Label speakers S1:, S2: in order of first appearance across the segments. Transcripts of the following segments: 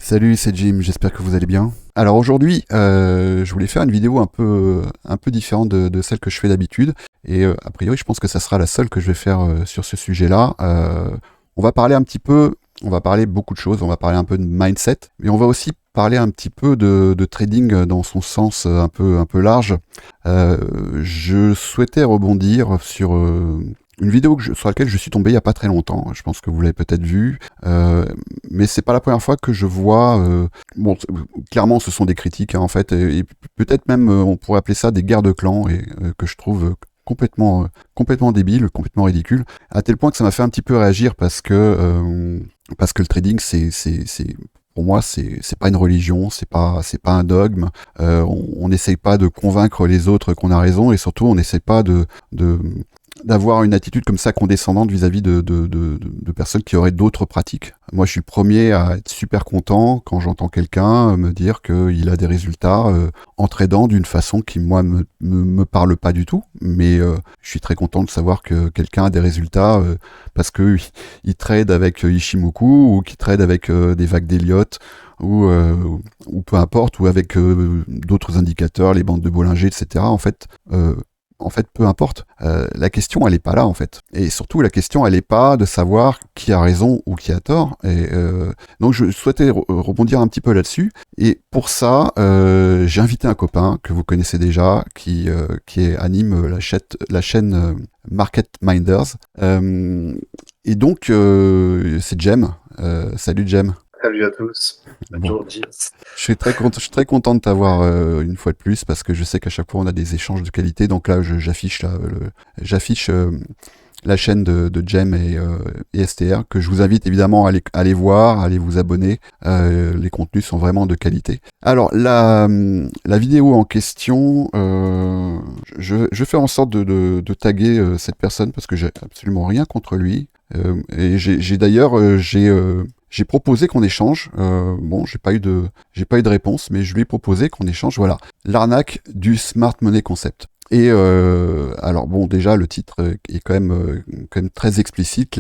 S1: Salut, c'est Jim, j'espère que vous allez bien. Alors aujourd'hui, je voulais faire une vidéo un peu différente de celle que je fais d'habitude, et a priori je pense que ça sera la seule que je vais faire sur ce sujet-là. On va parler un petit peu, on va parler beaucoup de choses, on va parler un peu de mindset, mais on va aussi parler un petit peu de trading dans son sens un peu large. Je souhaitais rebondir sur une vidéo sur laquelle je suis tombé il n'y a pas très longtemps. Je pense que vous l'avez peut-être vue, mais c'est pas la première fois que je vois. Bon, clairement, ce sont des critiques hein, en fait, et peut-être même on pourrait appeler ça des guerres de clans, et que je trouve complètement débile, complètement ridicule, à tel point que ça m'a fait un petit peu réagir parce que le trading, c'est pour moi, c'est pas une religion, c'est pas un dogme. On n'essaye pas de convaincre les autres qu'on a raison, et surtout, on n'essaye pas de d'avoir une attitude comme ça condescendante vis-à-vis de personnes qui auraient d'autres pratiques. Moi, je suis le premier à être super content quand j'entends quelqu'un me dire qu'il a des résultats en tradant d'une façon qui, moi, me parle pas du tout. Mais je suis très content de savoir que quelqu'un a des résultats parce que il trade avec Ishimoku ou qu'il trade avec des vagues d'Elliott ou peu importe, ou avec d'autres indicateurs, les bandes de Bollinger, etc. En fait, peu importe. La question, elle est pas là, en fait. Et surtout, la question, elle est pas de savoir qui a raison ou qui a tort. Et donc, je souhaitais rebondir un petit peu là-dessus. Et pour ça, j'ai invité un copain que vous connaissez déjà, qui anime la chaîne Market Minders. Et donc, c'est Jem. Salut Jem.
S2: Salut à tous.
S1: Bon.
S2: Bonjour James.
S1: Je suis très content de t'avoir une fois de plus parce que je sais qu'à chaque fois on a des échanges de qualité. Donc là, j'affiche la chaîne de Jem et STR que je vous invite évidemment à aller voir, à aller vous abonner. Les contenus sont vraiment de qualité. Alors la vidéo en question, je fais en sorte de taguer cette personne parce que j'ai absolument rien contre lui. Et j'ai d'ailleurs j'ai proposé qu'on échange. Bon, j'ai pas eu de réponse, mais je lui ai proposé qu'on échange. Voilà, l'arnaque du Smart Money Concept. Et alors bon, déjà le titre est quand même très explicite.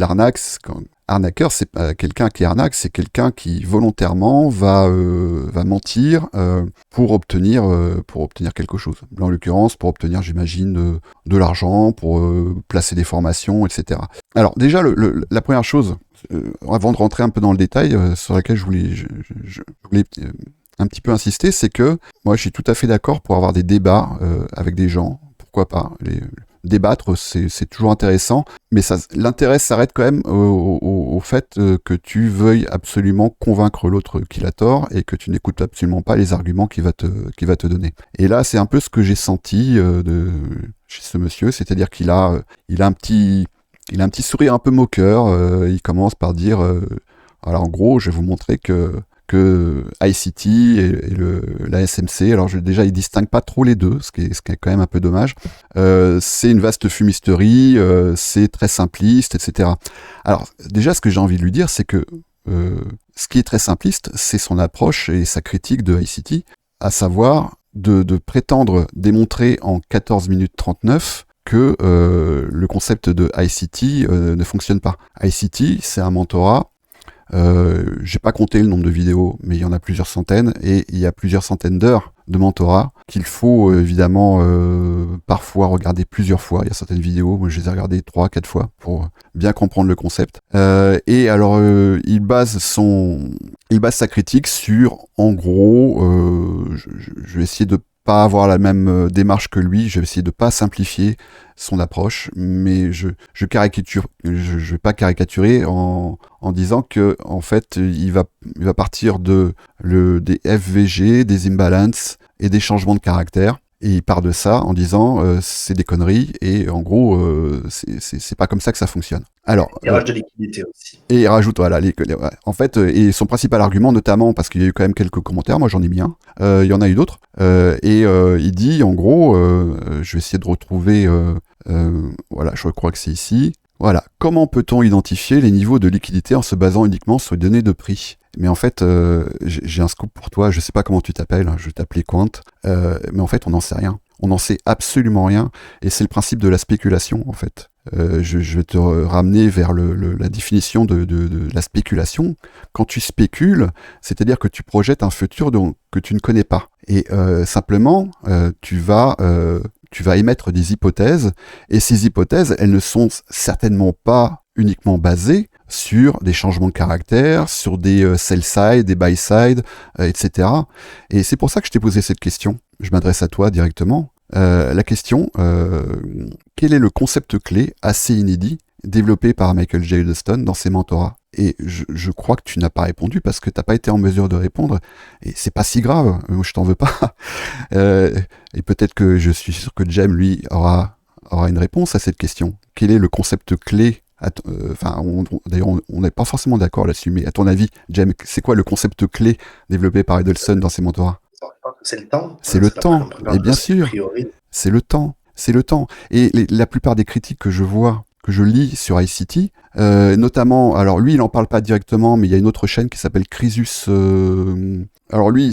S1: Arnaqueur, c'est pas quelqu'un qui arnaque, c'est quelqu'un qui volontairement va mentir pour obtenir quelque chose. Là, en l'occurrence, pour obtenir, j'imagine, de l'argent, pour placer des formations, etc. Alors déjà, la première chose, avant de rentrer un peu dans le détail, sur laquelle je voulais un petit peu insister, c'est que moi, je suis tout à fait d'accord pour avoir des débats avec des gens. Pourquoi pas débattre, c'est toujours intéressant, mais l'intérêt s'arrête quand même au fait que tu veuilles absolument convaincre l'autre qu'il a tort et que tu n'écoutes absolument pas les arguments qu'il va te donner. Et là, c'est un peu ce que j'ai senti chez ce monsieur, c'est-à-dire il a un petit sourire un peu moqueur. Il commence par dire, alors en gros, je vais vous montrer que ICT et la SMC, alors déjà ils distinguent pas trop les deux, ce qui est quand même un peu dommage. C'est une vaste fumisterie, c'est très simpliste, etc. Alors déjà, ce que j'ai envie de lui dire, c'est que ce qui est très simpliste, c'est son approche et sa critique de ICT, à savoir de prétendre démontrer en 14 minutes 39 que le concept de ICT ne fonctionne pas. ICT, c'est un mentorat. J'ai pas compté le nombre de vidéos, mais il y en a plusieurs centaines, et il y a plusieurs centaines d'heures de mentorat qu'il faut évidemment parfois regarder plusieurs fois. Il y a certaines vidéos, moi je les ai regardées 3-4 fois pour bien comprendre le concept. Et alors il base sa critique sur, en gros, je vais essayer de pas avoir la même démarche que lui, je vais essayer de pas simplifier son approche, mais je vais pas caricaturer en disant que en fait il va partir des FVG, des imbalances et des changements de caractère. Et il part de ça en disant c'est des conneries, et en gros c'est pas comme ça que ça fonctionne. Alors
S2: Tirage de liquidité aussi.
S1: et il rajoute, voilà, ouais. En fait, et son principal argument, notamment parce qu'il y a eu quand même quelques commentaires, moi j'en ai mis un, il y en a eu d'autres, et il dit, en gros, je vais essayer de retrouver, voilà, je crois que c'est ici, voilà, comment peut-on identifier les niveaux de liquidité en se basant uniquement sur les données de prix ? Mais en fait, j'ai un scoop pour toi, je sais pas comment tu t'appelles, je vais t'appeler Quant, mais en fait, on n'en sait rien. On n'en sait absolument rien, et c'est le principe de la spéculation, en fait. je vais te ramener vers la définition de la spéculation. Quand tu spécules, c'est-à-dire que tu projettes un futur que tu ne connais pas. Et simplement, tu vas émettre des hypothèses, et ces hypothèses, elles ne sont certainement pas uniquement basées sur des changements de caractère, sur des sell-side, des buy-side, etc. Et c'est pour ça que je t'ai posé cette question. Je m'adresse à toi directement. La question, quel est le concept clé assez inédit développé par Michael J. Huddleston dans ses mentorats? Et je crois que tu n'as pas répondu parce que tu n'as pas été en mesure de répondre. Et c'est pas si grave, je t'en veux pas. Et peut-être que je suis sûr que Jem, lui, aura une réponse à cette question. Quel est le concept clé? D'ailleurs, on n'est pas forcément d'accord là-dessus, mais à ton avis, Jem, c'est quoi le concept clé développé par Huddleston dans ses mentorats?
S2: C'est le temps.
S1: C'est le temps, et bien sûr, c'est le temps, c'est le temps. Et la plupart des critiques que je vois, que je lis sur iCity, notamment, alors lui, il en parle pas directement, mais il y a une autre chaîne qui s'appelle Crésus. Alors lui,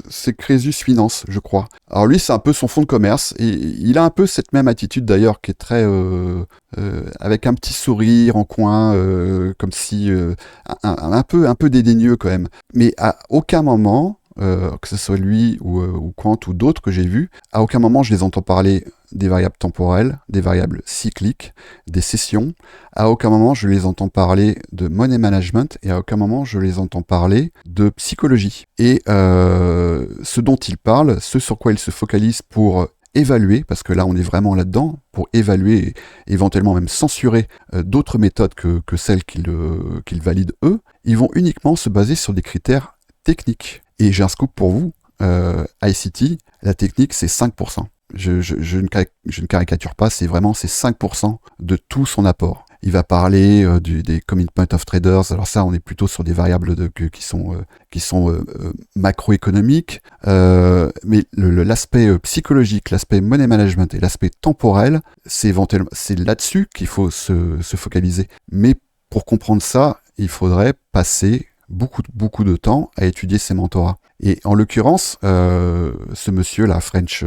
S1: c'est Crésus Finance, je crois. Alors lui, c'est un peu son fonds de commerce, et il a un peu cette même attitude d'ailleurs, qui est très avec un petit sourire en coin, comme si un peu dédaigneux quand même. Mais à aucun moment, que ce soit lui ou Quant ou d'autres que j'ai vus, à aucun moment je les entends parler des variables temporelles, des variables cycliques, des sessions. À aucun moment je les entends parler de money management, et à aucun moment je les entends parler de psychologie. Et ce dont ils parlent, ce sur quoi ils se focalisent pour évaluer, parce que là on est vraiment là-dedans, pour évaluer et éventuellement même censurer d'autres méthodes que celles qu'ils valident eux, ils vont uniquement se baser sur des critères techniques. Et j'ai un scoop pour vous, iCity, la technique c'est 5%. Je ne caricature pas, c'est 5% de tout son apport. Il va parler des commitment of traders. Alors ça, on est plutôt sur des variables qui sont macroéconomiques. Mais l'aspect psychologique, l'aspect money management et l'aspect temporel, c'est là-dessus qu'il faut se focaliser. Mais pour comprendre ça, il faudrait passer beaucoup de temps à étudier ses mentorats. Et en l'occurrence, ce monsieur-là, French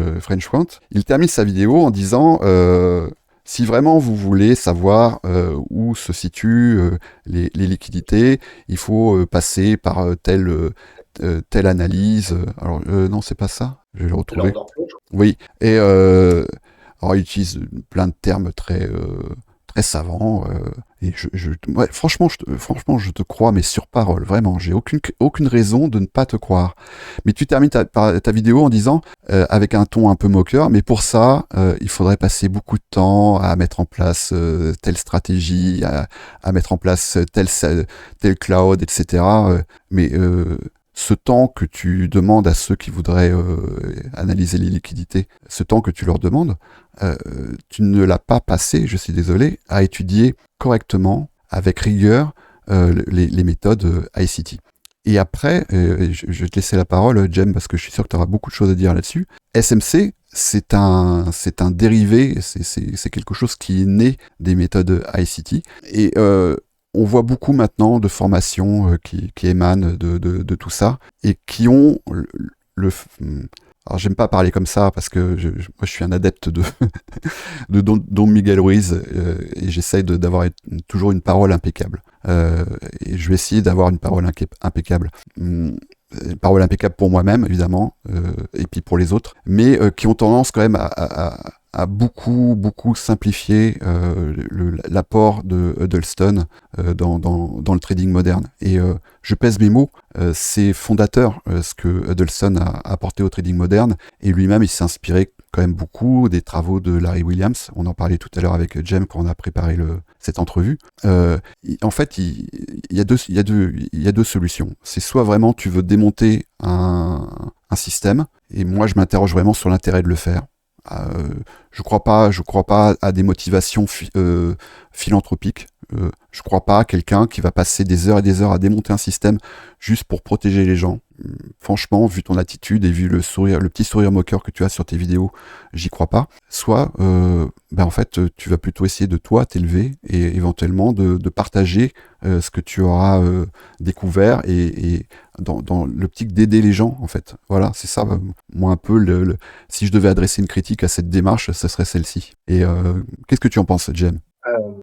S1: Quant, il termine sa vidéo en disant si vraiment vous voulez savoir où se situent les liquidités, il faut passer par telle analyse. Alors non, c'est pas ça. Je vais le retrouver. Oui. Et alors il utilise plein de termes très savants. Et franchement, je te crois, mais sur parole, vraiment, j'ai aucune raison de ne pas te croire. Mais tu termines ta vidéo en disant, avec un ton un peu moqueur, mais pour ça, il faudrait passer beaucoup de temps à mettre en place telle stratégie, à mettre en place tel cloud, etc. Mais ce temps que tu demandes à ceux qui voudraient analyser les liquidités, ce temps que tu leur demandes, tu ne l'as pas passé, je suis désolé, à étudier correctement, avec rigueur, les méthodes iCity. Et après, je vais te laisser la parole, Jem, parce que je suis sûr que tu auras beaucoup de choses à dire là-dessus. SMC, c'est un dérivé, c'est quelque chose qui est né des méthodes iCity. Et on voit beaucoup maintenant de formations qui émanent de tout ça, et qui ont alors j'aime pas parler comme ça parce que moi je suis un adepte de Don Miguel Ruiz, et j'essaye d'avoir toujours une parole impeccable. Et je vais essayer d'avoir une parole impeccable. Une parole impeccable pour moi-même évidemment, et puis pour les autres, mais qui ont tendance quand même à beaucoup simplifier l'apport de Huddleston dans le trading moderne. Et je pèse mes mots, c'est fondateur ce que Huddleston a apporté au trading moderne, et lui-même il s'est inspiré quand même beaucoup des travaux de Larry Williams. On en parlait tout à l'heure avec Jem quand on a préparé cette entrevue. En fait, il y a deux solutions. C'est soit vraiment tu veux démonter un système, et moi je m'interroge vraiment sur l'intérêt de le faire. Je crois pas à des motivations philanthropiques. Je crois pas à quelqu'un qui va passer des heures et des heures à démonter un système juste pour protéger les gens. franchement, vu ton attitude et vu le sourire, le petit sourire moqueur que tu as sur tes vidéos, j'y crois pas. Soit, en fait, tu vas plutôt essayer de toi t'élever et éventuellement de partager ce que tu auras découvert et dans l'optique d'aider les gens, en fait. Voilà, c'est ça. Moi, un peu, si je devais adresser une critique à cette démarche, ce serait celle-ci. Et qu'est-ce que tu en penses, Jem?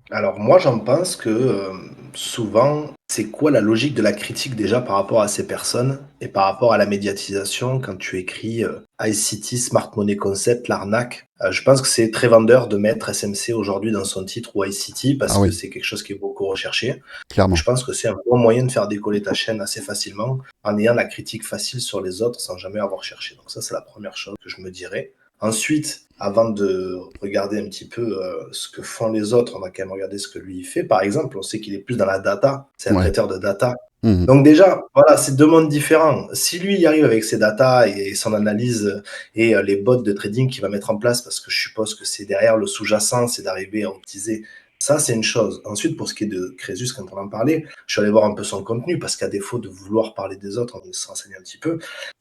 S2: Alors moi j'en pense que souvent, c'est quoi la logique de la critique déjà par rapport à ces personnes et par rapport à la médiatisation quand tu écris ICT, Smart Money Concept, l'arnaque. Je pense que c'est très vendeur de mettre SMC aujourd'hui dans son titre ou ICT parce
S1: Ah
S2: que
S1: oui,
S2: c'est quelque chose qui est beaucoup recherché. Je
S1: clairement.
S2: pense que c'est un bon moyen de faire décoller ta chaîne assez facilement en ayant la critique facile sur les autres sans jamais avoir cherché. Donc ça, c'est la première chose que je me dirais. Ensuite, avant de regarder un petit peu ce que font les autres, on va quand même regarder ce que lui il fait. Par exemple, on sait qu'il est plus dans la data. C'est un
S1: Ouais.
S2: traiteur de data.
S1: Mhm.
S2: Donc déjà, voilà, c'est deux mondes différents. Si lui il arrive avec ses data et son analyse et les bots de trading qu'il va mettre en place, parce que je suppose que c'est derrière le sous-jacent, c'est d'arriver à optimiser. Ça, c'est une chose. Ensuite, pour ce qui est de Crésus, quand on en parlait, je suis allé voir un peu son contenu, parce qu'à défaut de vouloir parler des autres, on se renseigne un petit peu.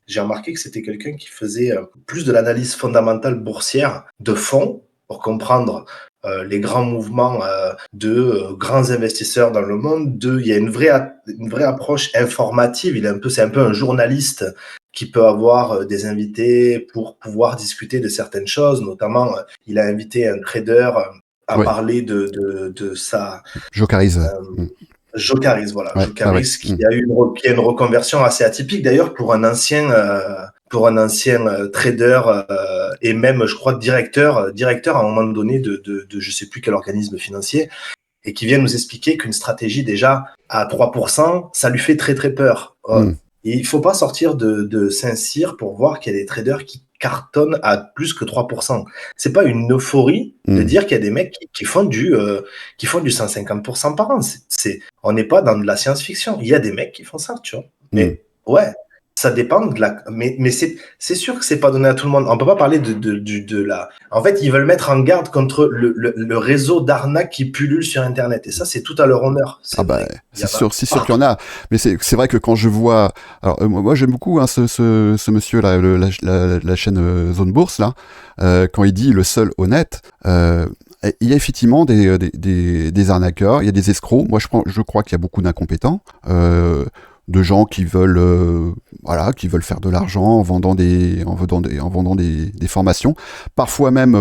S2: J'ai remarqué que c'était quelqu'un qui faisait plus de l'analyse fondamentale boursière de fond, pour comprendre les grands mouvements de grands investisseurs dans le monde. Il y a une vraie approche informative. C'est un peu un journaliste qui peut avoir des invités pour pouvoir discuter de certaines choses. Notamment, il a invité un trader à
S1: Ouais.
S2: parler de sa
S1: Jocarise.
S2: euh, Jocaris, voilà,
S1: Ouais, ouais, ouais.
S2: Jocaris qui a une reconversion assez atypique d'ailleurs pour un ancien trader et même je crois directeur à un moment donné de je sais plus quel organisme financier et qui vient nous expliquer qu'une stratégie déjà à 3%, ça lui fait très très peur.
S1: Mm.
S2: Et il faut pas sortir de Saint-Cyr pour voir qu'il y a des traders qui cartonnent à plus que 3%. C'est pas une euphorie de
S1: Mm.
S2: dire qu'il y a des mecs qui font du 150% par an. On n'est pas dans de la science-fiction. Il y a des mecs qui font ça, tu vois.
S1: Mm.
S2: Mais ouais, ça dépend de la. Mais c'est sûr que c'est pas donné à tout le monde. On peut pas parler de la. En fait, ils veulent mettre en garde contre le réseau d'arnaques qui pullule sur Internet. Et ça, c'est tout à leur honneur.
S1: Ah
S2: C'est
S1: bah,
S2: vrai. Il y en a
S1: c'est sûr qu'il y
S2: partout.
S1: en a. Mais c'est vrai que quand je vois, alors moi j'aime beaucoup hein, ce monsieur là, la chaîne Zone Bourse là, quand il dit le seul honnête, il y a effectivement des arnaqueurs, il y a des escrocs. Moi je crois qu'il y a beaucoup d'incompétents, de gens qui veulent voilà, qui veulent faire de l'argent en vendant des formations, parfois même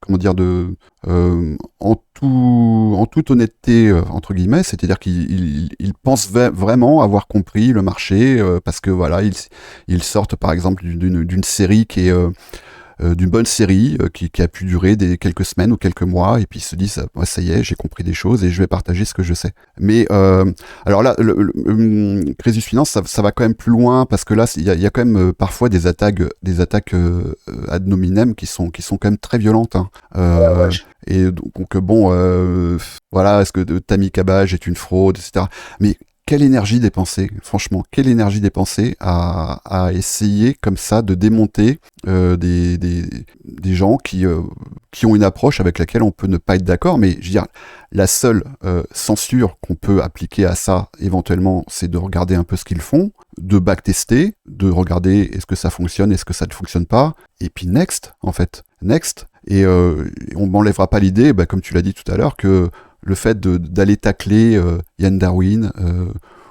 S1: comment dire en toute honnêteté entre guillemets, c'est-à-dire qu'ils pensent vraiment avoir compris le marché parce que voilà ils sortent par exemple d'une série qui est d'une bonne série qui a pu durer quelques semaines ou quelques mois et puis ils se disent ouais, ça y est j'ai compris des choses et je vais partager ce que je sais. Mais alors là Crésus Finance ça va quand même plus loin parce que là il y a quand même parfois des attaques ad nominem qui sont quand même très violentes hein.
S2: Ouais,
S1: Et donc bon voilà est-ce que Tammy Cabage est une fraude etc. Mais quelle énergie dépensée, franchement, quelle énergie dépensée à essayer comme ça de démonter des gens qui ont une approche avec laquelle on peut ne pas être d'accord, mais je veux dire, la seule censure qu'on peut appliquer à ça, éventuellement, c'est de regarder un peu ce qu'ils font, de backtester, de regarder est-ce que ça fonctionne, est-ce que ça ne fonctionne pas, et puis next, en fait, next. Et on m'enlèvera pas l'idée, bah, comme tu l'as dit tout à l'heure, que le fait d'aller tacler Yann Darwin,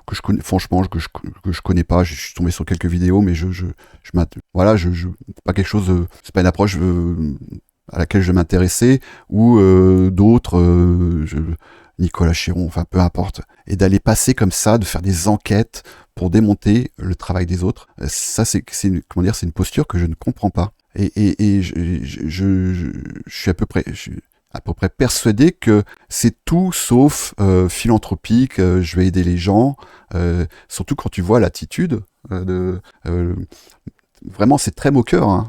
S1: que je connais, franchement, que je connais pas, je suis tombé sur quelques vidéos, mais voilà, c'est pas quelque chose, c'est pas une approche à laquelle je m'intéressais, ou d'autres, Nicolas Chiron, enfin peu importe, et d'aller passer comme ça, de faire des enquêtes pour démonter le travail des autres, ça comment dire, c'est une posture que je ne comprends pas. Et je suis à peu près persuadé que c'est tout sauf philanthropique, je vais aider les gens, surtout quand tu vois l'attitude vraiment c'est très moqueur, hein.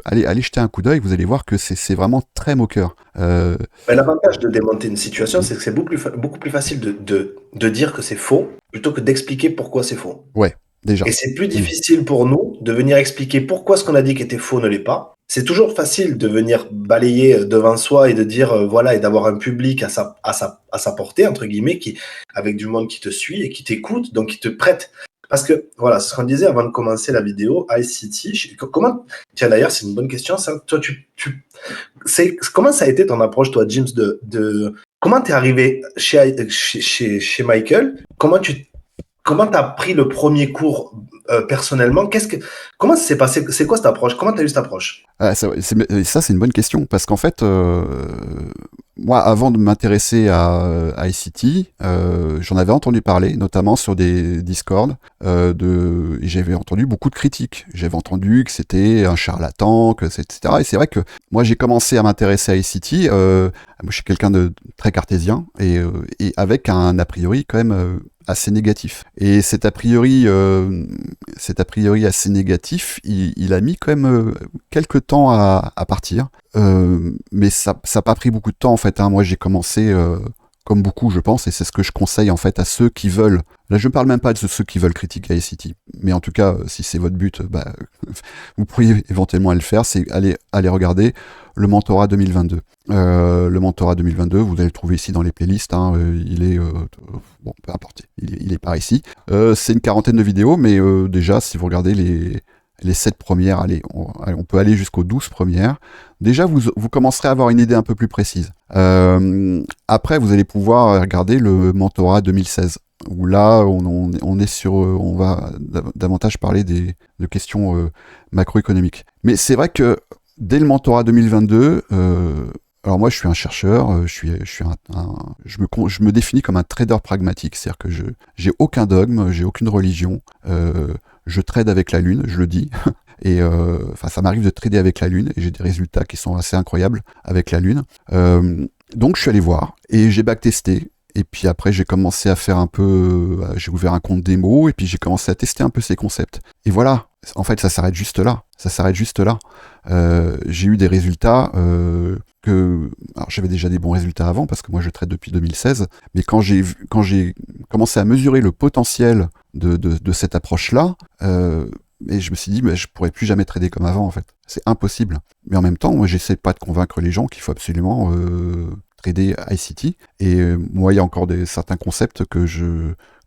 S1: Allez jeter un coup d'œil, vous allez voir que c'est vraiment très moqueur.
S2: Ben, l'avantage de démonter une situation, c'est que c'est beaucoup plus facile de dire que c'est faux plutôt que d'expliquer pourquoi c'est faux.
S1: Ouais, déjà.
S2: Et c'est plus
S1: Mm.
S2: difficile pour nous de venir expliquer pourquoi ce qu'on a dit qui était faux ne l'est pas. C'est toujours facile de venir balayer devant soi et de dire voilà et d'avoir un public à sa portée entre guillemets qui avec du monde qui te suit et qui t'écoute donc qui te prête Parce que, voilà, c'est ce qu'on disait avant de commencer la vidéo, ICT, comment, tiens d'ailleurs, c'est une bonne question, ça. Toi, comment ça a été ton approche, toi, James, comment t'es arrivé chez Michael? Comment t'as pris le premier cours personnellement? Comment ça s'est passé? C'est quoi cette approche? Comment t'as eu cette approche?
S1: Ça, c'est une bonne question, parce qu'en fait, moi, avant de m'intéresser à ICT, j'en avais entendu parler, notamment sur des Discord, et j'avais entendu beaucoup de critiques. J'avais entendu que c'était un charlatan, etc. Et c'est vrai que moi, j'ai commencé à m'intéresser à ICT. Moi, je suis quelqu'un de très cartésien, et avec un a priori quand même assez négatif. Et cet a priori assez négatif, il a mis quand même quelques temps à partir. Mais ça n'a pas pris beaucoup de temps en fait. Moi, j'ai commencé comme beaucoup, je pense, et c'est ce que je conseille en fait à ceux qui veulent. Là, je ne parle même pas de ceux qui veulent critiquer ICT, mais en tout cas, si c'est votre but, vous pourriez éventuellement le faire. C'est aller regarder le mentorat 2022. Le mentorat 2022, vous allez le trouver ici dans les playlists. Il est bon, peu importe, il est par ici. C'est une quarantaine de vidéos, mais déjà, si vous regardez les 7 premières, on peut aller jusqu'aux 12 premières. Déjà, vous commencerez à avoir une idée un peu plus précise. Après, vous allez pouvoir regarder le mentorat 2016, où là, on va davantage parler de questions macroéconomiques. Mais c'est vrai que dès le mentorat 2022, alors moi, je suis un chercheur, je me définis comme un trader pragmatique, c'est-à-dire que j'ai aucun dogme, j'ai aucune religion. Je trade avec la lune, je le dis. Et ça m'arrive de trader avec la lune et j'ai des résultats qui sont assez incroyables avec la lune. Donc je suis allé voir et j'ai backtesté. Et puis après j'ai commencé à faire un peu, j'ai ouvert un compte démo et puis j'ai commencé à tester un peu ces concepts. Et voilà, en fait ça s'arrête juste là. J'ai eu des résultats alors j'avais déjà des bons résultats avant parce que moi je trade depuis 2016. Mais quand j'ai commencé à mesurer le potentiel de cette approche-là, et je me suis dit, je pourrais plus jamais trader comme avant, en fait. C'est impossible. Mais en même temps, moi, j'essaie pas de convaincre les gens qu'il faut absolument trader ICT. Et moi, il y a encore certains concepts que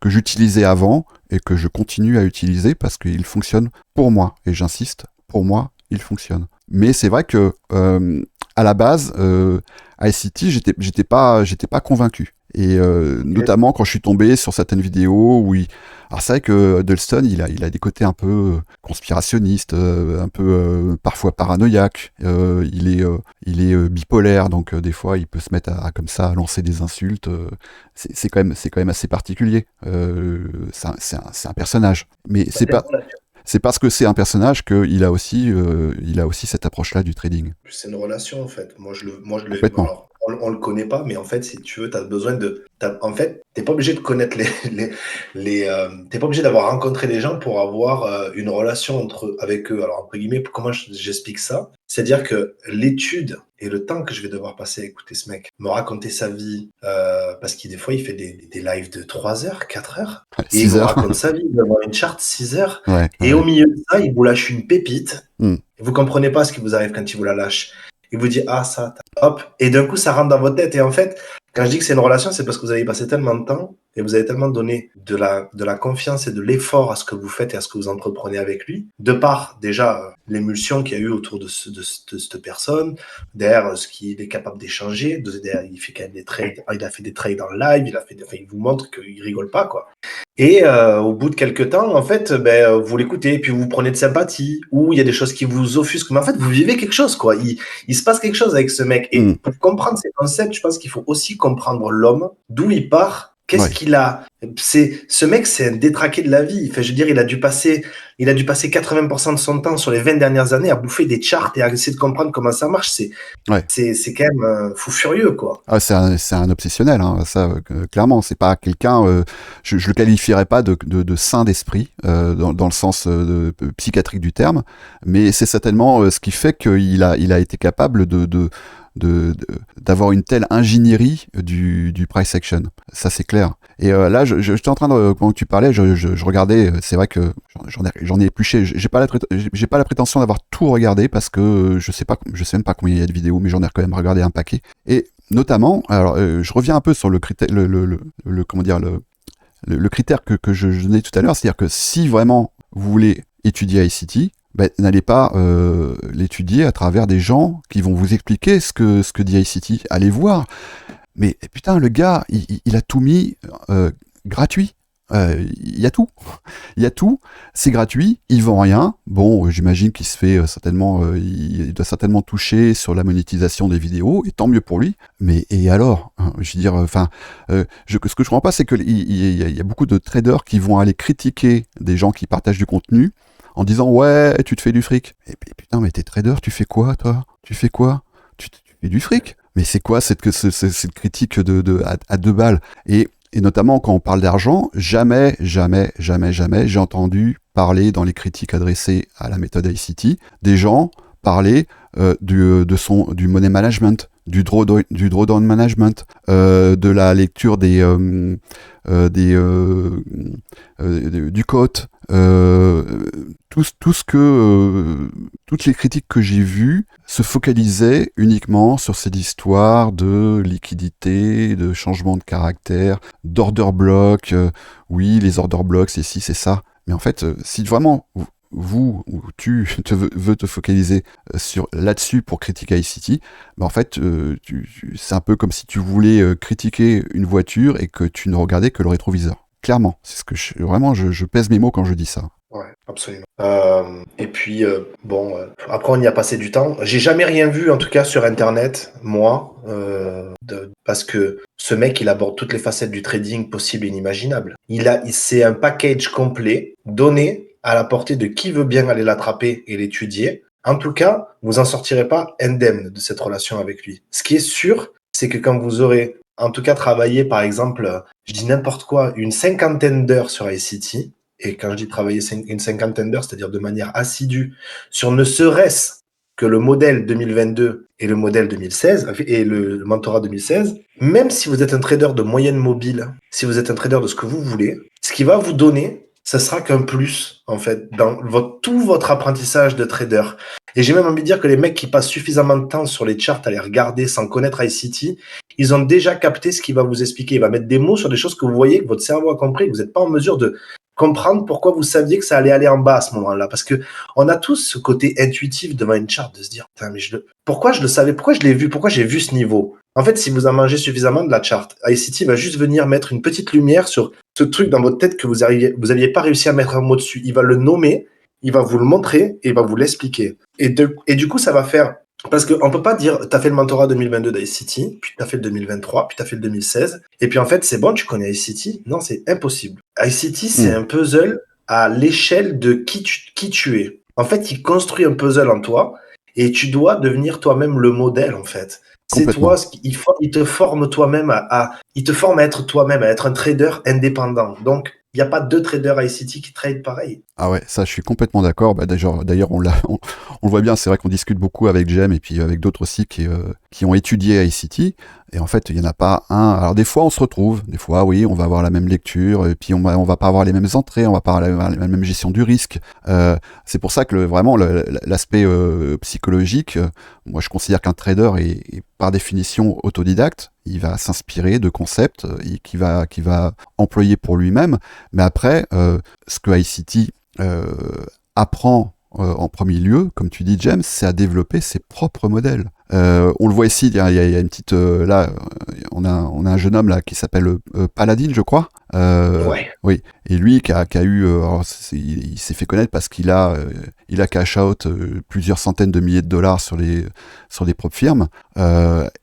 S1: j'utilisais avant et que je continue à utiliser parce qu'ils fonctionnent pour moi. Et j'insiste, pour moi, ils fonctionnent. Mais c'est vrai que à la base, ICT, j'étais pas convaincu. Et notamment quand je suis tombé sur certaines vidéos où alors c'est vrai que Huddleston, il a des côtés un peu conspirationnistes, un peu parfois paranoïaques. Il est bipolaire, donc des fois il peut se mettre comme ça à lancer des insultes. C'est quand même assez particulier. C'est un personnage, mais c'est parce que c'est un personnage qu'il a aussi cette approche-là du trading.
S2: C'est une relation en fait. Moi je le
S1: Complètement.
S2: alors, on le connaît pas, mais en fait si tu veux, tu as besoin en fait, t'es pas obligé de connaître t'es pas obligé d'avoir rencontré les gens pour avoir une relation avec eux. Alors entre guillemets, comment j'explique ça? C'est-à-dire que l'étude et le temps que je vais devoir passer à écouter ce mec, me raconter sa vie, parce qu'il des fois il fait des lives de 3 heures, 4 heures, et il
S1: 6
S2: vous
S1: heures.
S2: raconte sa vie, il va avoir une charte 6 heures,
S1: Ouais,
S2: et au
S1: ouais.
S2: milieu de ça, il vous lâche une pépite.
S1: Hmm.
S2: Vous comprenez pas ce qui vous arrive quand il vous la lâche. Il vous dit, ah, ça, hop. Et d'un coup, ça rentre dans votre tête. Et en fait, quand je dis que c'est une relation, c'est parce que vous avez passé tellement de temps et vous avez tellement donné de la confiance et de l'effort à ce que vous faites et à ce que vous entreprenez avec lui. De par, déjà, l'émulsion qu'il y a eu autour de cette personne, derrière ce qu'il est capable d'échanger, derrière, il fait quand même des trades, il a fait des trades en live, il vous montre qu'il rigole pas, quoi. Et au bout de quelques temps, en fait, vous l'écoutez, puis vous prenez de sympathie, ou il y a des choses qui vous offusquent, mais en fait, vous vivez quelque chose, quoi. Il se passe quelque chose avec ce mec. Et pour comprendre ces concepts, je pense qu'il faut aussi comprendre l'homme, d'où il part, qu'est-ce
S1: Ouais.
S2: qu'il a. Ce mec, c'est un détraqué de la vie. Enfin, je veux dire, il a dû passer 80% de son temps sur les 20 dernières années à bouffer des charts et à essayer de comprendre comment ça marche.
S1: Ouais.
S2: C'est quand même fou furieux, quoi.
S1: Ah, c'est un obsessionnel, hein, ça, clairement. C'est pas quelqu'un. Je le qualifierais pas de sain d'esprit dans le sens psychiatrique du terme, mais c'est certainement ce qui fait qu'il a été capable d'avoir une telle ingénierie du price action. Ça, c'est clair. Et là, j'étais en train de, quand tu parlais, je regardais. C'est vrai que j'en ai épluché. J'ai pas la prétention d'avoir tout regardé parce que je sais même pas combien il y a de vidéos, mais j'en ai quand même regardé un paquet. Et notamment, alors je reviens un peu sur le critère, comment dire, le critère que je donnais tout à l'heure, c'est-à-dire que si vraiment vous voulez étudier ICT, n'allez pas l'étudier à travers des gens qui vont vous expliquer ce que dit ICT. Allez voir. Mais putain, le gars, il a tout mis gratuit. Il y a tout. Il y a tout. C'est gratuit. Il vend rien. Bon, j'imagine qu'il se fait certainement, il doit certainement toucher sur la monétisation des vidéos, et tant mieux pour lui. Mais et alors, hein, je veux dire, ce que je comprends pas, c'est que il y a beaucoup de traders qui vont aller critiquer des gens qui partagent du contenu en disant ouais, tu te fais du fric. Et puis putain, mais t'es trader, tu fais quoi, toi? Tu fais quoi? Tu fais du fric? Mais c'est quoi cette critique à deux balles? Et notamment quand on parle d'argent, jamais j'ai entendu parler dans les critiques adressées à la méthode ICT des gens parler du money management, du drawdown management, de la lecture du code, toutes les critiques que j'ai vues se focalisaient uniquement sur cette histoire de liquidité, de changement de caractère, d'order block. Oui, les order blocks, c'est ci, c'est ça. Mais en fait, si vraiment vous ou tu veux te focaliser là-dessus pour critiquer ICT, en fait, c'est un peu comme si tu voulais critiquer une voiture et que tu ne regardais que le rétroviseur. Clairement, c'est ce que vraiment, je pèse mes mots quand je dis ça.
S2: Ouais, absolument. Et puis, après, on y a passé du temps. J'ai jamais rien vu, en tout cas, sur Internet, moi, parce que ce mec, il aborde toutes les facettes du trading possible et inimaginable. C'est un package complet donné à la portée de qui veut bien aller l'attraper et l'étudier. En tout cas, vous en sortirez pas indemne de cette relation avec lui. Ce qui est sûr, c'est que quand vous aurez, en tout cas, travaillé, par exemple, je dis n'importe quoi, une 50aine d'heures sur ICT, et quand je dis travailler une 50aine d'heures, c'est-à-dire de manière assidue, sur ne serait-ce que le modèle 2022 et le modèle 2016, et le mentorat 2016, même si vous êtes un trader de moyenne mobile, si vous êtes un trader de ce que vous voulez, ce qui va vous donner, ça sera qu'un plus, en fait, dans tout votre apprentissage de trader. Et j'ai même envie de dire que les mecs qui passent suffisamment de temps sur les charts à les regarder sans connaître ICT, ils ont déjà capté ce qu'il va vous expliquer. Il va mettre des mots sur des choses que vous voyez, que votre cerveau a compris, que vous n'êtes pas en mesure de comprendre pourquoi vous saviez que ça allait aller en bas à ce moment-là. Parce que on a tous ce côté intuitif devant une charte de se dire, mais pourquoi je le savais, pourquoi je l'ai vu, pourquoi j'ai vu ce niveau. En fait, si vous en mangez suffisamment de la charte, ICT va juste venir mettre une petite lumière sur ce truc dans votre tête que vous aviez pas réussi à mettre un mot dessus. Il va le nommer, il va vous le montrer et il va vous l'expliquer. Et du coup, ça va faire... Parce qu'on peut pas dire, t'as fait le mentorat 2022 d'ICT, puis t'as fait le 2023, puis t'as fait le 2016, et puis en fait, c'est bon, tu connais ICT. Non, c'est impossible. ICT, c'est un puzzle à l'échelle de qui tu es. En fait, il construit un puzzle en toi, et tu dois devenir toi-même le modèle, en fait. C'est toi, il te forme toi-même il te forme à être toi-même, à être un trader indépendant. Donc, il n'y a pas deux traders ICT qui trade pareil.
S1: Ah ouais, ça je suis complètement d'accord. D'ailleurs, on le voit bien, c'est vrai qu'on discute beaucoup avec Jem et puis avec d'autres aussi qui ont étudié ICT. Et en fait, il n'y en a pas un. Alors des fois, on se retrouve. Des fois, oui, on va avoir la même lecture, et puis on va pas avoir les mêmes entrées, on va pas avoir la même gestion du risque. C'est pour ça que vraiment l'aspect psychologique, moi je considère qu'un trader est par définition autodidacte. Il va s'inspirer de concepts qu'il va employer pour lui-même. Mais après, ce que ICT apprend en premier lieu, comme tu dis, James, c'est à développer ses propres modèles. On le voit ici, il y a une petite... là, on a un jeune homme là qui s'appelle Paladin, je crois.
S2: Ouais.
S1: Oui. Et lui qui a eu... il s'est fait connaître parce qu'il a cash out plusieurs centaines de milliers de dollars sur des propres firmes.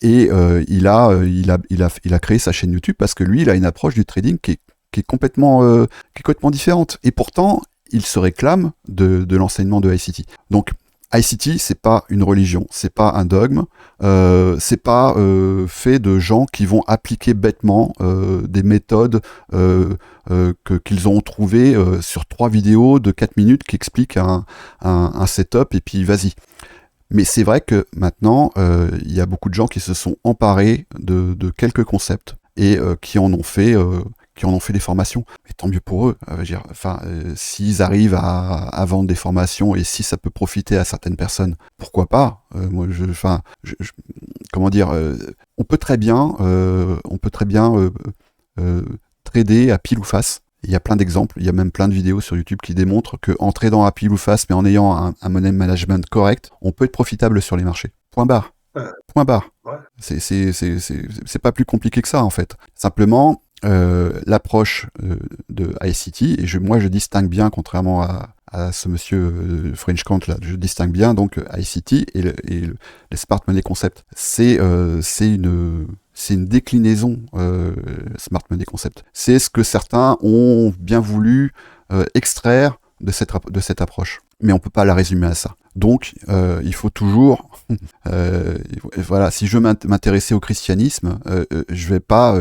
S1: Il a créé sa chaîne YouTube parce que lui, il a une approche du trading qui est complètement différente. Et pourtant, il se réclame de l'enseignement de ICT. Donc, ICT, c'est pas une religion, c'est pas un dogme, c'est pas fait de gens qui vont appliquer bêtement des méthodes qu'ils ont trouvées sur 3 vidéos de 4 minutes qui expliquent un setup et puis vas-y. Mais c'est vrai que maintenant, il y a beaucoup de gens qui se sont emparés de quelques concepts et qui en ont fait des formations. Mais tant mieux pour eux. S'ils arrivent à vendre des formations et si ça peut profiter à certaines personnes, pourquoi pas. Comment dire, on peut très bien trader à pile ou face. Il y a plein d'exemples, il y a même plein de vidéos sur YouTube qui démontrent qu'en tradant à pile ou face, mais en ayant un money management correct, on peut être profitable sur les marchés. Point barre.
S2: Ouais.
S1: Point barre.
S2: Ouais.
S1: C'est pas plus compliqué que ça, en fait. Simplement, l'approche de ICT, et moi je distingue bien, contrairement à ce monsieur French Kant là, je distingue bien donc ICT et le Smart Money Concept. C'est une déclinaison Smart Money Concept. C'est ce que certains ont bien voulu extraire de cette approche. Mais on peut pas la résumer à ça. Donc, il faut toujours, voilà, si je veux m'intéresser au christianisme, je vais pas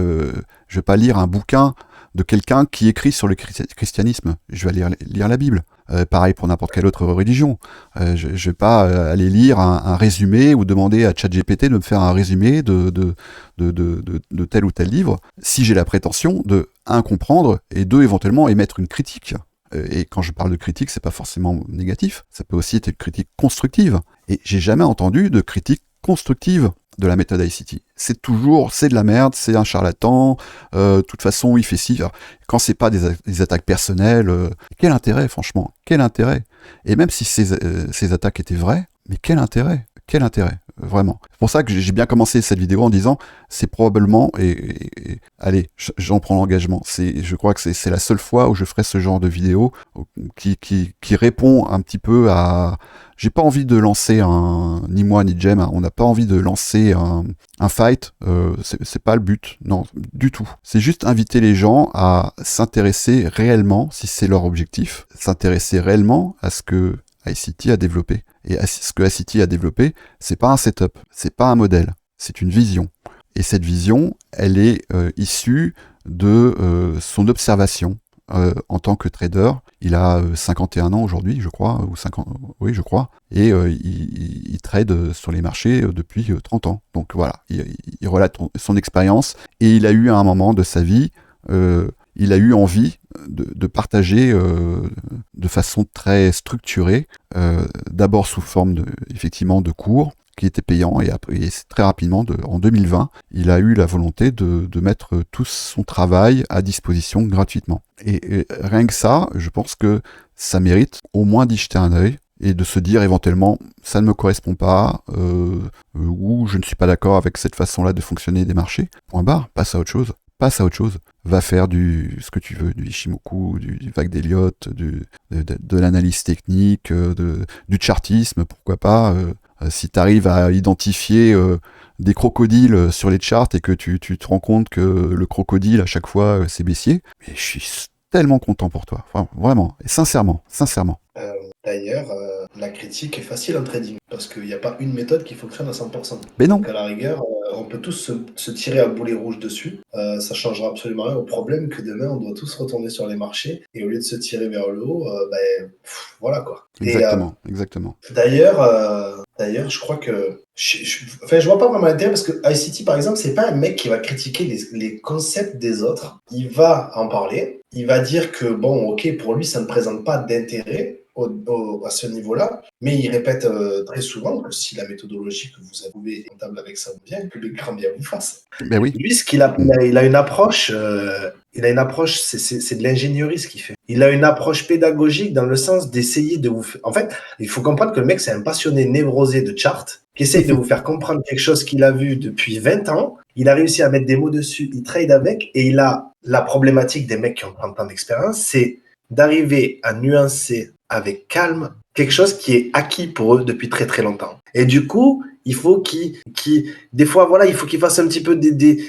S1: lire un bouquin de quelqu'un qui écrit sur le christianisme. Je vais lire la Bible. Pareil pour n'importe quelle autre religion. Je vais pas aller lire un résumé ou demander à ChatGPT de me faire un résumé de tel ou tel livre, si j'ai la prétention de, un, comprendre, et deux, éventuellement émettre une critique. Et quand je parle de critique, c'est pas forcément négatif, ça peut aussi être une critique constructive. Et j'ai jamais entendu de critique constructive de la méthode ICT. C'est toujours, c'est de la merde, c'est un charlatan, de toute façon, il fait ci. Alors, quand c'est pas des attaques personnelles, quel intérêt, franchement, quel intérêt? Et même si ces attaques étaient vraies, mais quel intérêt? Quel intérêt, vraiment. C'est pour ça que j'ai bien commencé cette vidéo en disant, c'est probablement, et allez, j'en prends l'engagement, je crois que c'est la seule fois où je ferai ce genre de vidéo qui répond un petit peu à... J'ai pas envie de lancer ni moi ni Jem, on n'a pas envie de lancer un fight, c'est pas le but, non, du tout. C'est juste inviter les gens à s'intéresser réellement, si c'est leur objectif, s'intéresser réellement à ce que ICT a développé. Et ce que ICT a développé, c'est pas un setup, c'est pas un modèle, c'est une vision. Et cette vision, elle est issue de son observation en tant que trader. Il a 51 ans aujourd'hui, je crois, ou 50, oui, je crois, et il trade sur les marchés depuis 30 ans. Donc voilà, il relate son expérience, et il a eu à un moment de sa vie, il a eu envie de partager de façon très structurée, d'abord sous forme effectivement de cours qui étaient payants, et très rapidement, en 2020, il a eu la volonté de mettre tout son travail à disposition gratuitement. Et rien que ça, je pense que ça mérite au moins d'y jeter un œil et de se dire éventuellement ça ne me correspond pas, ou je ne suis pas d'accord avec cette façon-là de fonctionner des marchés. Point barre, passe à autre chose. Va faire ce que tu veux, du Ishimoku, du vague d'Elliott, de l'analyse technique, du chartisme, pourquoi pas. Si tu arrives à identifier des crocodiles sur les charts et que tu te rends compte que le crocodile à chaque fois c'est baissier, mais je suis tellement content pour toi, enfin, vraiment, et sincèrement.
S2: D'ailleurs, la critique est facile en trading, parce qu'il n'y a pas une méthode qui fonctionne à 100%.
S1: Mais non.
S2: Donc à la rigueur, on peut tous se tirer à boulet rouge dessus. Ça changera absolument rien au problème que demain, on doit tous retourner sur les marchés, et au lieu de se tirer vers le haut, voilà quoi.
S1: Exactement.
S2: D'ailleurs, je crois que... je vois pas vraiment l'intérêt, parce que ICT, par exemple, c'est pas un mec qui va critiquer les concepts des autres. Il va en parler. Il va dire que, bon, ok, pour lui, ça ne présente pas d'intérêt à ce niveau-là, mais il répète très souvent que si la méthodologie que vous avez est comptable avec ça bien, que le grand bien vous fasse.
S1: Ben oui.
S2: Lui, il a une approche, c'est de l'ingénierie ce qu'il fait. Il a une approche pédagogique dans le sens d'essayer de vous faire... En fait, il faut comprendre que le mec, c'est un passionné névrosé de chart qui essaye de vous faire comprendre quelque chose qu'il a vu depuis 20 ans. Il a réussi à mettre des mots dessus, il trade avec, et il a la problématique des mecs qui ont 30 ans d'expérience, c'est d'arriver à nuancer avec calme quelque chose qui est acquis pour eux depuis très très longtemps. Et du coup, il faut des fois, voilà, il faut qu'ils fassent un petit peu des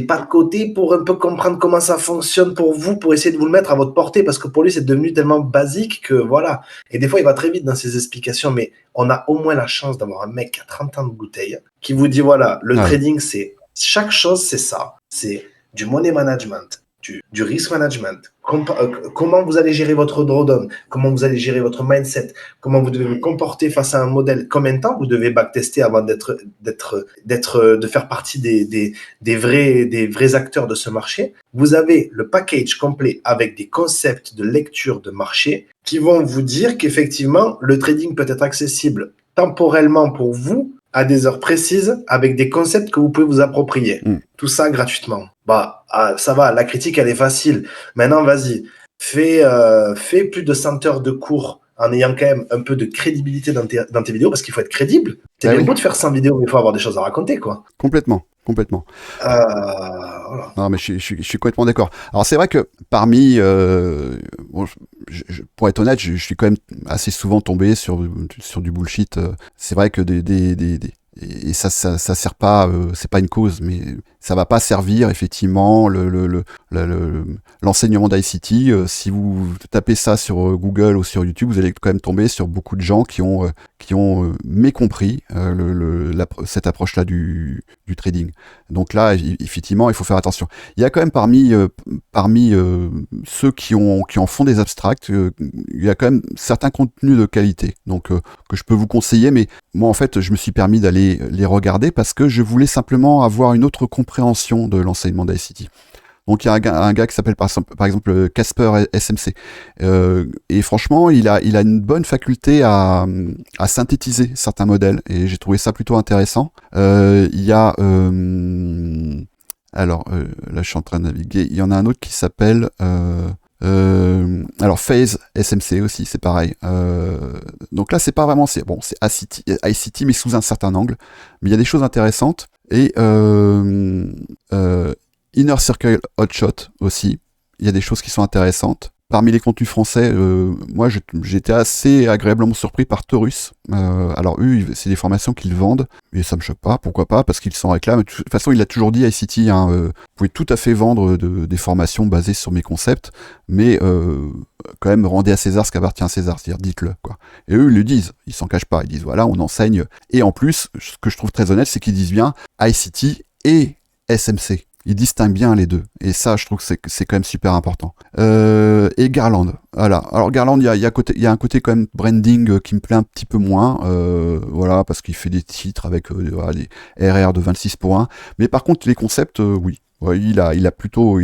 S2: pas de côté pour un peu comprendre comment ça fonctionne pour vous, pour essayer de vous le mettre à votre portée, parce que pour lui, c'est devenu tellement basique que voilà. Et des fois, il va très vite dans ses explications, mais on a au moins la chance d'avoir un mec qui a 30 ans de bouteille, qui vous dit, voilà, le trading, c'est chaque chose, c'est ça. C'est du money management, du risk management, comment vous allez gérer votre drawdown, comment vous allez gérer votre mindset, comment vous devez vous comporter face à un modèle, combien de temps vous devez backtester avant de faire partie des vrais acteurs de ce marché. Vous avez le package complet avec des concepts de lecture de marché qui vont vous dire qu'effectivement, le trading peut être accessible temporellement pour vous à des heures précises avec des concepts que vous pouvez vous approprier.
S1: Mm.
S2: Tout ça gratuitement. Ça va, la critique, elle est facile. Maintenant, vas-y, fais plus de 100 heures de cours en ayant quand même un peu de crédibilité dans tes vidéos, parce qu'il faut être crédible. C'est bien beau de faire 100 vidéos, mais il faut avoir des choses à raconter, quoi.
S1: Complètement.
S2: Voilà.
S1: Non, mais je suis complètement d'accord. Alors c'est vrai que parmi, pour être honnête, je suis quand même assez souvent tombé sur du bullshit. C'est vrai que et ça sert pas, c'est pas une cause, mais ça va pas servir effectivement l'enseignement d'ICT. Si vous tapez ça sur Google ou sur YouTube, vous allez quand même tomber sur beaucoup de gens qui ont mécompris cette approche-là du trading. Donc là, effectivement, il faut faire attention. Il y a quand même parmi ceux qui en font des abstracts, il y a quand même certains contenus de qualité, donc que je peux vous conseiller. Mais moi, en fait, je me suis permis d'aller les regarder parce que je voulais simplement avoir une autre compréhension de l'enseignement d'ICT. Donc il y a un gars qui s'appelle par exemple Casper SMC, et franchement il a une bonne faculté à synthétiser certains modèles, et j'ai trouvé ça plutôt intéressant. Il y a là je suis en train de naviguer, il y en a un autre qui s'appelle alors Phase SMC aussi, c'est pareil. Donc là c'est pas vraiment, c'est ICT mais sous un certain angle, mais il y a des choses intéressantes. Et Inner Circle Hotshot aussi, il y a des choses qui sont intéressantes. Parmi les contenus français, moi j'étais assez agréablement surpris par Taurus. Alors eux, c'est des formations qu'ils vendent, et ça me choque pas, pourquoi pas, parce qu'ils s'en réclament. De toute façon, il a toujours dit ICT, vous pouvez tout à fait vendre des formations basées sur mes concepts, mais quand même rendez à César ce qu'appartient à César, c'est-à-dire dites-le, quoi. Et eux, ils le disent, ils s'en cachent pas, ils disent voilà, on enseigne. Et en plus, ce que je trouve très honnête, c'est qu'ils disent bien ICT et SMC. Ils distinguent bien les deux. Et ça, je trouve que c'est quand même super important. Et Garland. Voilà. Alors Garland, il y a un côté quand même branding qui me plaît un petit peu moins. Voilà, parce qu'il fait des titres avec des RR de 26 pour 1. Mais par contre, les concepts, oui. Ouais, il a plutôt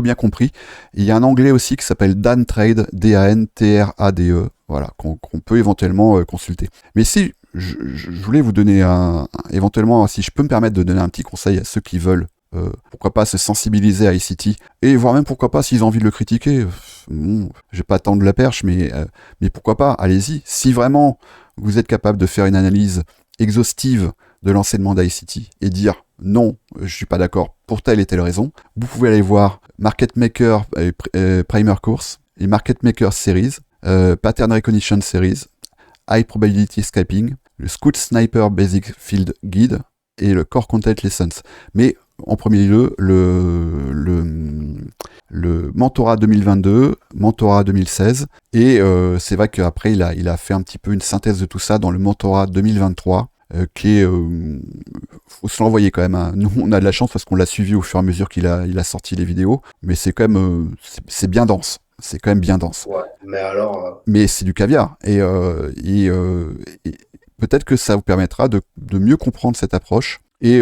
S1: bien compris. Et il y a un anglais aussi qui s'appelle Dan Trade, DANTRADE. Voilà, qu'on peut éventuellement consulter. Mais si je voulais vous donner éventuellement, si je peux me permettre de donner un petit conseil à ceux qui veulent, pourquoi pas se sensibiliser à ICT, et voire même pourquoi pas s'ils ont envie de le critiquer, bon, je vais pas tendre la perche, mais pourquoi pas, allez-y. Si vraiment vous êtes capable de faire une analyse exhaustive de l'enseignement d'ICT et dire non, je suis pas d'accord pour telle et telle raison, vous pouvez aller voir Market Maker Primer Course et Market Maker Series, Pattern Recognition Series, High Probability Scalping, le Scout Sniper Basic Field Guide et le Core Content Lessons. Mais en premier lieu, le Mentorat 2022, Mentorat 2016, et c'est vrai qu'après il a fait un petit peu une synthèse de tout ça dans le Mentorat 2023, qui est, faut se l'envoyer quand même, hein. Nous on a de la chance parce qu'on l'a suivi au fur et à mesure qu'il a sorti les vidéos, mais c'est quand même, c'est bien dense. C'est quand même bien dense.
S2: Ouais, mais alors...
S1: Mais c'est du caviar. Et peut-être que ça vous permettra de mieux comprendre cette approche. Et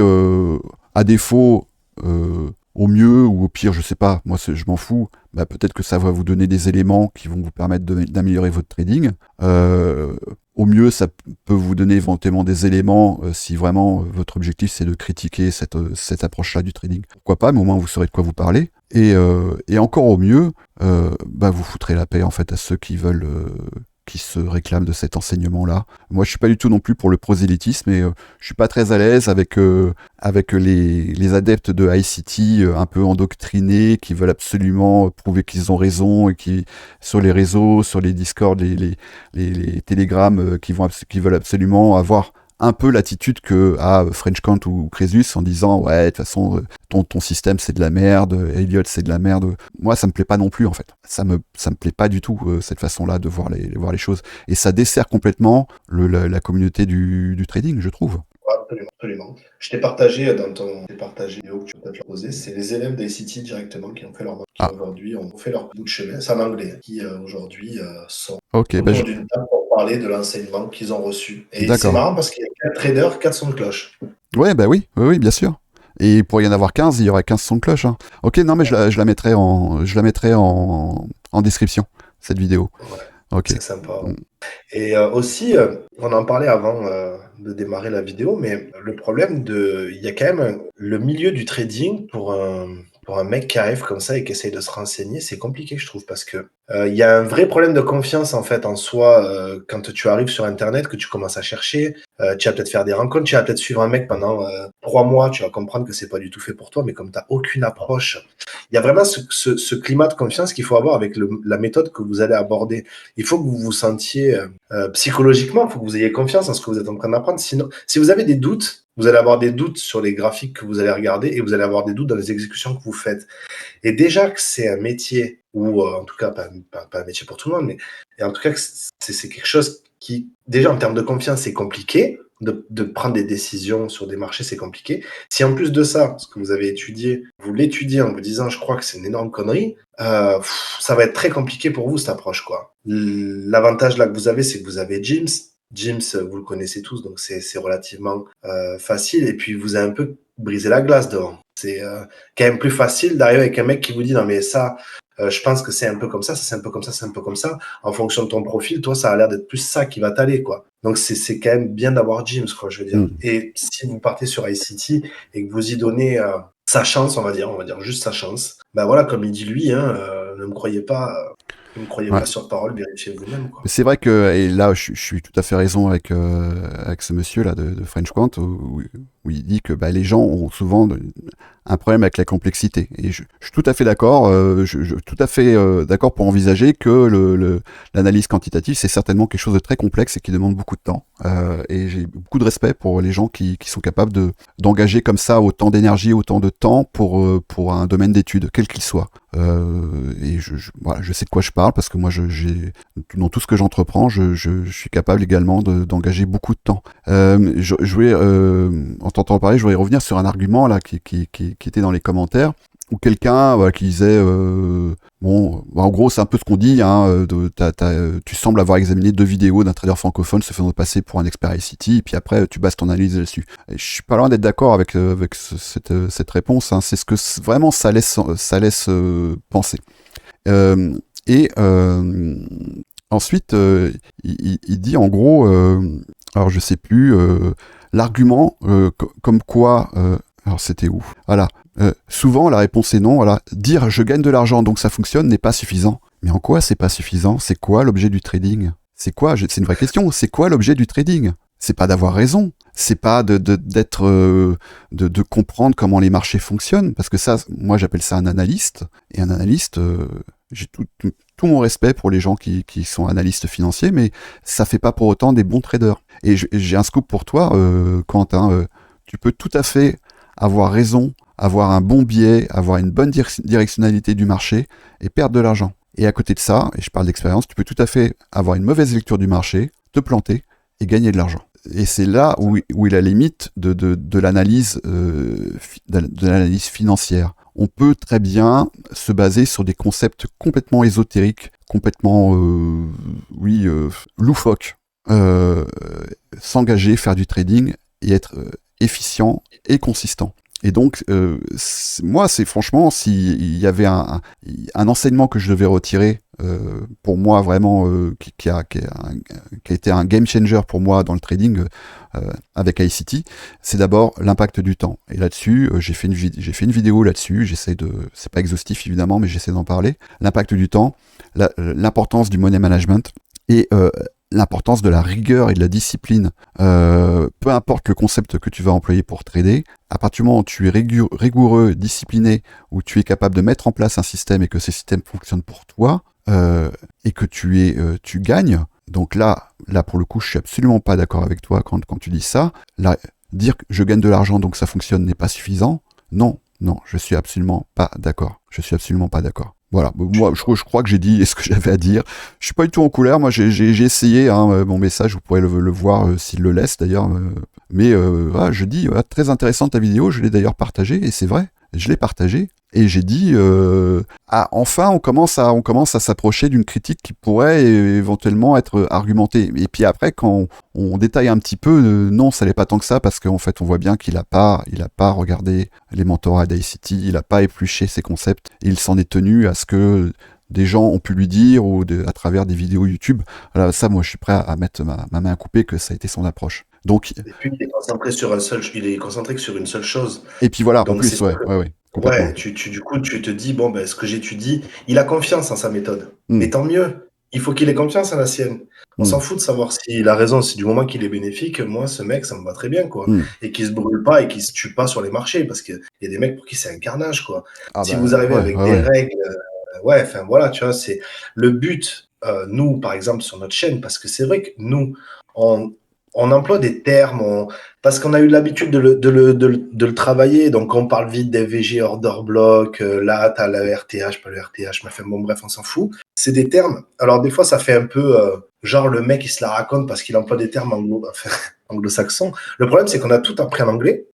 S1: à défaut, au mieux ou au pire, je sais pas, moi je m'en fous, bah, peut-être que ça va vous donner des éléments qui vont vous permettre d'améliorer votre trading. Au mieux, ça peut vous donner éventuellement des éléments si vraiment votre objectif c'est de critiquer cette approche-là du trading. Pourquoi pas, mais au moins vous saurez de quoi vous parlez. Et encore au mieux, bah vous foutrez la paix en fait à ceux qui veulent, qui se réclament de cet enseignement-là. Moi, je suis pas du tout non plus pour le prosélytisme, et je suis pas très à l'aise avec les adeptes de ICT un peu endoctrinés qui veulent absolument prouver qu'ils ont raison, et qui sur les réseaux, sur les Discord, les Telegram, qui veulent absolument avoir un peu l'attitude que a French Kant ou Crésus en disant ouais, de toute façon ton système c'est de la merde, Elliott c'est de la merde. Moi ça me plaît pas non plus en fait. Ça me plaît pas du tout cette façon-là de voir les choses, et ça dessert complètement la communauté du trading, je trouve.
S2: Absolument. Je t'ai partagé dans ton vidéo que tu peux peut-être leur poser, c'est les élèves d'ICT directement qui ont fait aujourd'hui ont fait leur bout de chemin, c'est en anglais, qui aujourd'hui sont autour d'une table pour parler de l'enseignement qu'ils ont reçu. Et c'est marrant parce qu'il y a 4 traders, 4 sons de cloche.
S1: Ouais, bah oui, bien sûr. Et pour y en avoir 15, il y aurait 15 sons de cloche. Hein. Ok, non mais je la mettrai en description, cette vidéo.
S2: Ouais.
S1: Ok.
S2: C'est sympa. Et aussi, on en parlait avant de démarrer la vidéo, mais le problème il y a quand même le milieu du trading pour un mec qui arrive comme ça et qui essaye de se renseigner, c'est compliqué, je trouve, parce que il y a un vrai problème de confiance en fait en soi quand tu arrives sur Internet, que tu commences à chercher, tu vas peut-être faire des rencontres, tu vas peut-être suivre un mec pendant 3 mois, tu vas comprendre que c'est pas du tout fait pour toi, mais comme tu n'as aucune approche, il y a vraiment ce climat de confiance qu'il faut avoir avec la méthode que vous allez aborder. Il faut que vous vous sentiez psychologiquement, il faut que vous ayez confiance en ce que vous êtes en train d'apprendre. Sinon, si vous avez des doutes, vous allez avoir des doutes sur les graphiques que vous allez regarder et vous allez avoir des doutes dans les exécutions que vous faites. Et déjà que c'est un métier, ou en tout cas pas un métier pour tout le monde, mais et en tout cas que c'est quelque chose qui, déjà en termes de confiance, c'est compliqué. De prendre des décisions sur des marchés, c'est compliqué. Si en plus de ça, ce que vous avez étudié, vous l'étudiez en vous disant, je crois que c'est une énorme connerie, ça va être très compliqué pour vous, cette approche, quoi. L'avantage là que vous avez, c'est que vous avez James. James, vous le connaissez tous, donc c'est relativement facile. Et puis, vous avez un peu brisé la glace devant. C'est quand même plus facile d'arriver avec un mec qui vous dit, non mais ça, je pense que c'est un peu comme ça, c'est un peu comme ça, c'est un peu comme ça. En fonction de ton profil, toi, ça a l'air d'être plus ça qui va t'aller, quoi. Donc, c'est quand même bien d'avoir James, quoi, je veux dire. Et si vous partez sur iCity et que vous y donnez sa chance, on va dire juste sa chance, ben voilà, comme il dit lui, hein, ne me croyez pas. Ne me croyez
S1: Ouais.
S2: pas sur parole, vérifiez vous-même, quoi.
S1: C'est vrai que, et là, je suis tout à fait raison avec ce monsieur-là de French Quant, où il dit que bah, les gens ont souvent un problème avec la complexité. Et je suis tout à fait d'accord, tout à fait d'accord pour envisager que l'analyse quantitative, c'est certainement quelque chose de très complexe et qui demande beaucoup de temps. Et j'ai beaucoup de respect pour les gens qui sont capables d'engager comme ça autant d'énergie, autant de temps pour un domaine d'étude, quel qu'il soit. Et voilà, je sais de quoi je parle parce que moi, dans tout ce que j'entreprends, je suis capable également d'engager beaucoup de temps. Je voulais, en t'entendant parler, je voulais revenir sur un argument là qui était dans les commentaires où quelqu'un voilà, qui disait bon, en gros c'est un peu ce qu'on dit, hein, tu sembles avoir examiné 2 vidéos d'un trader francophone se faisant passer pour un expert ICT et puis après tu bases ton analyse là-dessus. Et je suis pas loin d'être d'accord avec cette réponse, hein. C'est ce que vraiment ça laisse penser. Et ensuite, il dit en gros, alors je sais plus, l'argument comme quoi, alors c'était où? Voilà. Souvent la réponse est non. Voilà. Dire je gagne de l'argent donc ça fonctionne n'est pas suffisant. Mais en quoi c'est pas suffisant? C'est quoi l'objet du trading? C'est quoi? C'est une vraie question. C'est quoi l'objet du trading? C'est pas d'avoir raison. C'est pas de comprendre comment les marchés fonctionnent. Parce que ça, moi j'appelle ça un analyste. Et un analyste, j'ai tout mon respect pour les gens qui sont analystes financiers, mais ça fait pas pour autant des bons traders. Et j'ai un scoop pour toi, Quentin. Tu peux tout à fait avoir raison, avoir un bon biais, avoir une bonne directionnalité du marché et perdre de l'argent. Et à côté de ça, et je parle d'expérience, tu peux tout à fait avoir une mauvaise lecture du marché, te planter et gagner de l'argent. Et c'est là où est la limite de l'analyse financière. On peut très bien se baser sur des concepts complètement ésotériques, complètement loufoques, s'engager, faire du trading et être efficient et consistant. Et donc, moi, c'est franchement, s'il y avait un enseignement que je devais retirer, pour moi vraiment, qui a été un game changer pour moi dans le trading avec iCity, c'est d'abord l'impact du temps. Et là-dessus, j'ai fait une vidéo là-dessus. C'est pas exhaustif évidemment, mais j'essaie d'en parler. L'impact du temps, l'importance du money management et l'importance de la rigueur et de la discipline. Peu importe le concept que tu vas employer pour trader, à partir du moment où tu es rigoureux, discipliné, où tu es capable de mettre en place un système et que ce système fonctionne pour toi, et que tu gagnes. Donc là pour le coup, je suis absolument pas d'accord avec toi quand tu dis ça. Là, dire que je gagne de l'argent donc ça fonctionne n'est pas suffisant. Non, je suis absolument pas d'accord. Voilà, moi je crois que j'ai dit ce que j'avais à dire. Je suis pas du tout en couleur, moi j'ai essayé mon message, vous pourrez le voir s'il le laisse d'ailleurs. Mais voilà, je dis très intéressante ta vidéo, je l'ai d'ailleurs partagée et c'est vrai, je l'ai partagée et j'ai dit enfin on commence à s'approcher d'une critique qui pourrait éventuellement être argumentée. Et puis après quand on détaille un petit peu, non ça l'est pas tant que ça parce qu'en fait on voit bien qu'il a pas regardé les mentorats d'ICT, il a pas épluché ses concepts, et il s'en est tenu à ce que des gens ont pu lui dire ou à travers des vidéos YouTube. Voilà, ça, moi, je suis prêt à mettre ma main à couper que ça a été son approche. Donc,
S2: Et puis, il est concentré sur il est concentré que sur une seule chose.
S1: et puis voilà, en
S2: Donc, c'est
S1: plus,
S2: sûr
S1: ouais,
S2: que,
S1: ouais, ouais, complètement.
S2: ouais, du coup, tu te dis, bon, ben, ce que j'étudie, il a confiance en sa méthode.
S1: Hmm,
S2: Et tant mieux. Il faut qu'il ait confiance en la sienne. On
S1: hmm,
S2: s'en fout de savoir s'il a raison, si du moment qu'il est bénéfique, moi, ce mec, ça me va très bien, quoi.
S1: hmm.
S2: Et qu'il se brûle pas et qu'il se tue pas sur les marchés, parce qu'il y a des mecs pour qui c'est un carnage, quoi.
S1: Ah
S2: Si vous
S1: bah
S2: arrivez
S1: ouais,
S2: avec
S1: ouais,
S2: des
S1: ouais.
S2: règles, ouais, enfin, voilà, tu vois, c'est le but, nous, par exemple, sur notre chaîne, parce que c'est vrai que nous, on, on emploie des termes, parce qu'on a eu l'habitude de le travailler, donc on parle vite des VG order block, là, t'as le RTH, pas le RTH, mais enfin, bon, bref, on s'en fout. C'est des termes. Alors, des fois, ça fait un peu genre le mec, il se la raconte parce qu'il emploie des termes enfin, anglo-saxons. Le problème, c'est qu'on a tout appris en anglais.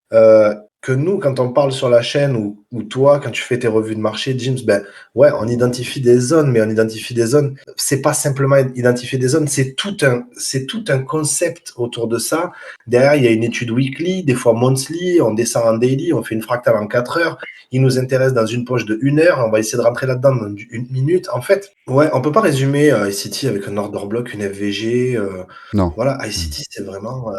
S2: Que nous, quand on parle sur la chaîne ou toi, quand tu fais tes revues de marché, James, ben ouais, on identifie des zones, mais on identifie des zones. C'est pas simplement identifier des zones, c'est tout un concept autour de ça. Derrière, il y a une étude weekly, des fois monthly, on descend en daily, on fait une fractale en 4 heures. Il nous intéresse dans une poche de 1 heure, on va essayer de rentrer là-dedans dans 1 minute. En fait, ouais, on peut pas résumer ICT avec un order block, une FVG.
S1: Non.
S2: Voilà,
S1: Hmm.
S2: ICT, c'est vraiment,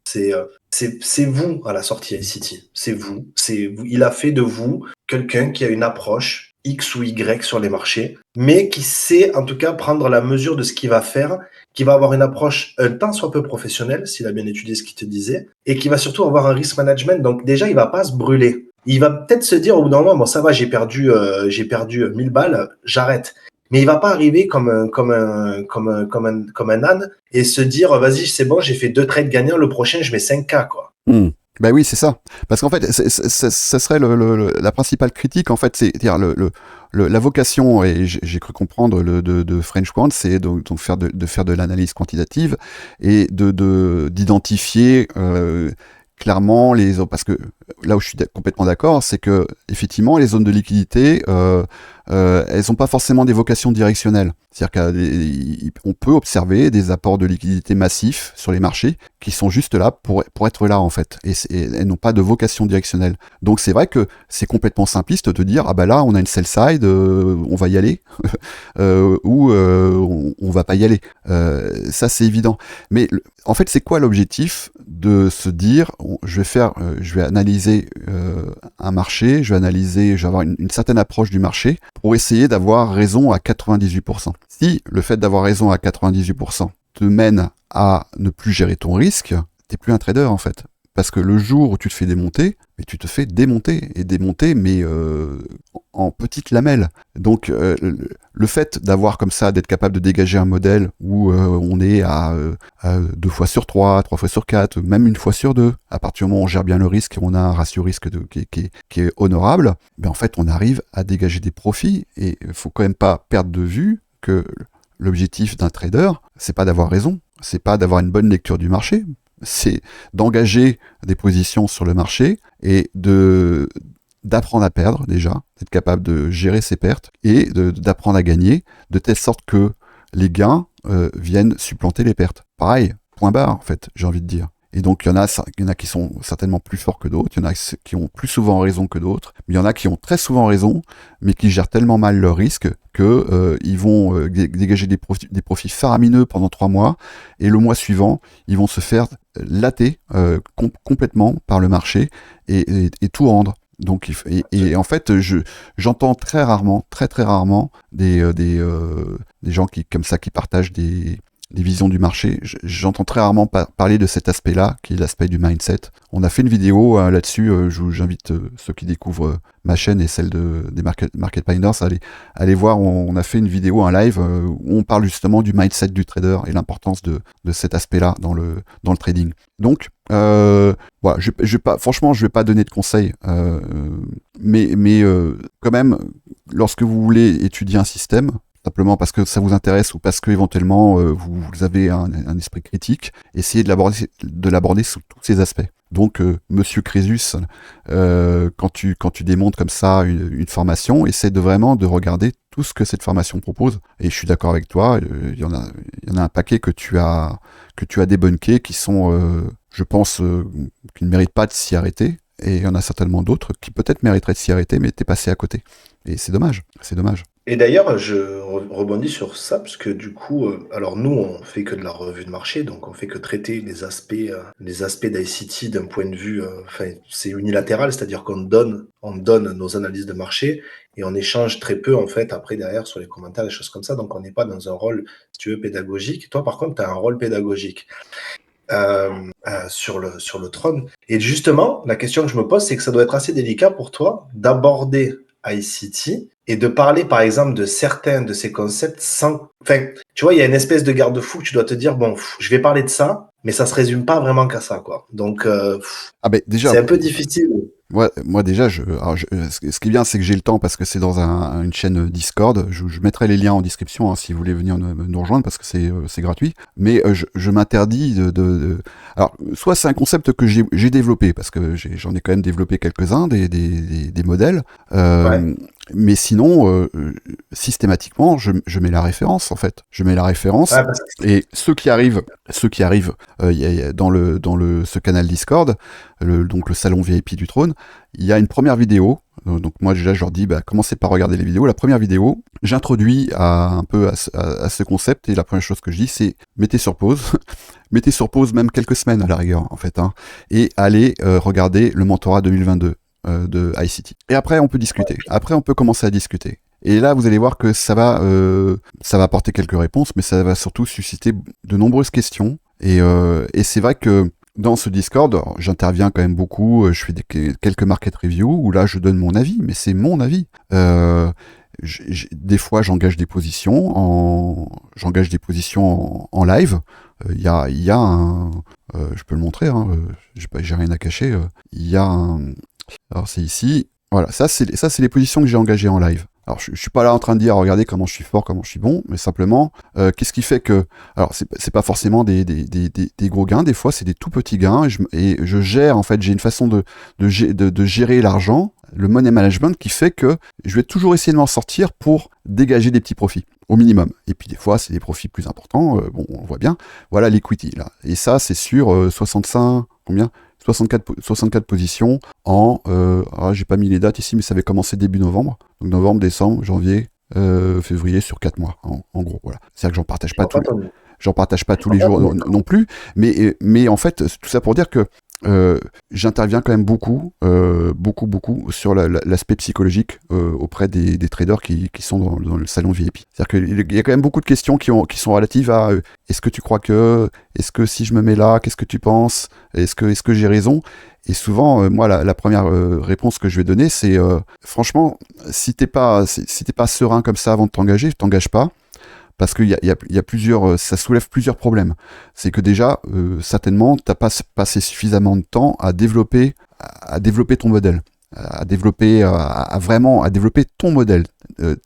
S2: c'est vous à la sortie ICT. C'est vous. C'est vous. Il a fait de vous quelqu'un qui a une approche X ou Y sur les marchés, mais qui sait en tout cas prendre la mesure de ce qu'il va faire, qui va avoir une approche un tant soit peu professionnelle, s'il a bien étudié ce qu'il te disait, et qui va surtout avoir un risk management. Donc déjà, il va pas se brûler. Il va peut-être se dire au bout d'un moment, bon ça va, j'ai perdu 1000 balles, j'arrête. Mais il va pas arriver comme un âne et se dire, vas-y, c'est bon, j'ai fait 2 trades gagnants, le prochain, je mets 5K, quoi.
S1: Hmm. Ben oui, c'est ça. Parce qu'en fait, ce serait la principale critique, en fait, c'est-à-dire la vocation, et j'ai cru comprendre de French Quant, c'est donc faire de l'analyse quantitative et d'identifier clairement parce que là où je suis complètement d'accord, c'est que effectivement les zones de liquidité, elles n'ont pas forcément des vocations directionnelles. C'est-à-dire qu'on peut observer des apports de liquidité massifs sur les marchés qui sont juste là pour être là en fait, et elles n'ont pas de vocation directionnelle. Donc c'est vrai que c'est complètement simpliste de dire ah bah là on a une sell side, on va y aller, ou on va pas y aller. Ça c'est évident. Mais en fait c'est quoi l'objectif de se dire je vais analyser un marché, je vais avoir une certaine approche du marché pour essayer d'avoir raison à 98%. Si le fait d'avoir raison à 98% te mène à ne plus gérer ton risque, t'es plus un trader en fait. Parce que le jour où tu te fais démonter, mais tu te fais démonter, mais en petites lamelles. Donc le fait d'avoir comme ça, d'être capable de dégager un modèle où on est à 2 fois sur 3, 3 fois sur 4, même 1 fois sur 2, à partir du moment où on gère bien le risque et on a un ratio risque qui est honorable, ben en fait on arrive à dégager des profits, et il faut quand même pas perdre de vue que l'objectif d'un trader, c'est pas d'avoir raison, c'est pas d'avoir une bonne lecture du marché, c'est d'engager des positions sur le marché et d'apprendre à perdre déjà, d'être capable de gérer ses pertes et d'apprendre à gagner, de telle sorte que les gains viennent supplanter les pertes. Pareil, point barre en fait, j'ai envie de dire. Et donc il y en a qui sont certainement plus forts que d'autres, il y en a qui ont plus souvent raison que d'autres, mais il y en a qui ont très souvent raison, mais qui gèrent tellement mal leurs risques que ils vont dégager des profits faramineux pendant 3 mois, et le mois suivant, ils vont se faire latter complètement par le marché et tout rendre. Donc, et en fait, j'entends très rarement, très très rarement des gens comme ça qui partagent des visions du marché. J'entends très rarement parler de cet aspect-là, qui est l'aspect du mindset. On a fait une vidéo là-dessus. J'invite ceux qui découvrent ma chaîne et celle des Market Finders à aller voir. On a fait une vidéo, un live, où on parle justement du mindset du trader et l'importance de cet aspect-là dans le trading. Donc, voilà, franchement, je vais pas donner de conseils, mais quand même, lorsque vous voulez étudier un système, simplement parce que ça vous intéresse ou parce que éventuellement vous avez un esprit critique, essayez de l'aborder sous tous ces aspects. Donc, Monsieur Crésus, quand tu démontes comme ça une formation, essaie vraiment de regarder tout ce que cette formation propose. Et je suis d'accord avec toi, il y en a un paquet que tu as débunké qui sont, je pense, qui ne méritent pas de s'y arrêter. Et il y en a certainement d'autres qui peut-être mériteraient de s'y arrêter, mais t'es passé à côté. Et c'est dommage, c'est dommage.
S2: Et d'ailleurs, je rebondis sur ça, parce que du coup, alors nous, on fait que de la revue de marché, donc on fait que traiter les aspects d'ICT d'un point de vue, enfin, c'est unilatéral, c'est-à-dire on donne nos analyses de marché et on échange très peu, en fait, après, derrière, sur les commentaires, des choses comme ça. Donc on n'est pas dans un rôle, si tu veux, pédagogique. Toi, par contre, tu as un rôle pédagogique sur le trône. Et justement, la question que je me pose, c'est que ça doit être assez délicat pour toi d'aborder ICT et de parler, par exemple, de certains de ces concepts sans... Enfin, tu vois, il y a une espèce de garde-fou que tu dois te dire, bon, je vais parler de ça, mais ça se résume pas vraiment qu'à ça, quoi. Donc,
S1: Ah ben déjà,
S2: c'est un peu difficile.
S1: moi déjà, ce qui est bien, c'est que j'ai le temps parce que c'est dans une chaîne Discord. Je mettrai les liens en description, hein, si vous voulez venir nous rejoindre parce que c'est gratuit. Mais je m'interdis Alors, soit c'est un concept que j'ai développé parce que j'en ai quand même développé quelques-uns, des modèles.
S2: Ouais.
S1: Mais sinon, systématiquement, je mets la référence en fait. Je mets la référence
S2: Ouais, parce
S1: et ceux qui arrivent dans ce canal Discord, donc le salon VIP du trône, il y a une première vidéo. Donc moi déjà je leur dis commencez par regarder les vidéos. La première vidéo, j'introduis un peu à ce concept et la première chose que je dis c'est mettez sur pause, mettez sur pause même quelques semaines à la rigueur en fait, hein, et allez regarder le mentorat 2022 de ICT. Et après on peut discuter. Après on peut commencer à discuter. Et là, vous allez voir que ça va apporter quelques réponses, mais ça va surtout susciter de nombreuses questions. Et c'est vrai que dans ce Discord, j'interviens quand même beaucoup, je fais quelques market reviews, où là, je donne mon avis, mais c'est mon avis. Des fois, j'engage des positions en live. Il y a un... je peux le montrer, hein, j'ai rien à cacher. Il y a un... Alors, c'est ici. Voilà, ça, c'est les positions que j'ai engagées en live. Alors, je suis pas là en train de dire, regardez comment je suis fort, comment je suis bon, mais simplement, qu'est-ce qui fait que... Alors, c'est pas forcément des gros gains, des fois, c'est des tout petits gains, et je gère, en fait, j'ai une façon de gérer l'argent, le money management, qui fait que je vais toujours essayer de m'en sortir pour dégager des petits profits, au minimum. Et puis, des fois, c'est des profits plus importants, bon, on voit bien. Voilà l'equity, là. Et ça, c'est sur 65... Combien 64 positions j'ai pas mis les dates ici, mais ça avait commencé début novembre. Donc novembre, décembre, janvier, février sur 4 mois, en gros. Voilà. C'est-à-dire que
S2: je vois pas ton...
S1: j'en partage pas
S2: je
S1: tous
S2: vois
S1: les
S2: pas
S1: jours
S2: ton
S1: non plus, mais en fait, tout ça pour dire que j'interviens quand même beaucoup, beaucoup sur l'aspect psychologique auprès des traders qui sont dans le salon VIP. C'est-à-dire qu'il y a quand même beaucoup de questions qui sont relatives à est-ce que tu crois que, est-ce que si je me mets là, qu'est-ce que tu penses, est-ce que j'ai raison? Et souvent, moi, la première réponse que je vais donner, c'est franchement, si t'es pas serein comme ça avant de t'engager, t'engages pas. Parce qu'il y a plusieurs, ça soulève plusieurs problèmes. C'est que déjà, certainement, t'as pas passé suffisamment de temps à développer ton modèle, à développer ton modèle,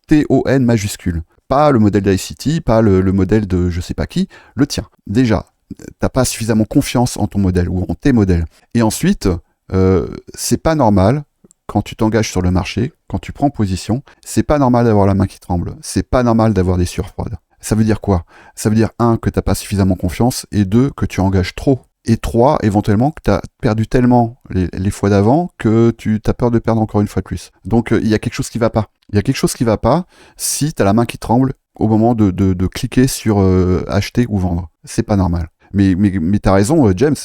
S1: TON majuscule. Pas le modèle d'ICT, pas le modèle de je sais pas qui, le tien. Déjà, t'as pas suffisamment confiance en ton modèle ou en tes modèles. Et ensuite, c'est pas normal quand tu t'engages sur le marché, quand tu prends position, c'est pas normal d'avoir la main qui tremble. C'est pas normal d'avoir des sueurs froides. Ça veut dire quoi? Ça veut dire, un, que t'as pas suffisamment confiance, et deux, que tu engages trop. Et trois, éventuellement, que tu as perdu tellement les fois d'avant que tu as peur de perdre encore une fois de plus. Donc, il y a quelque chose qui va pas. Il y a quelque chose qui va pas si tu as la main qui tremble au moment de cliquer sur acheter ou vendre. C'est pas normal. Mais t'as raison, James,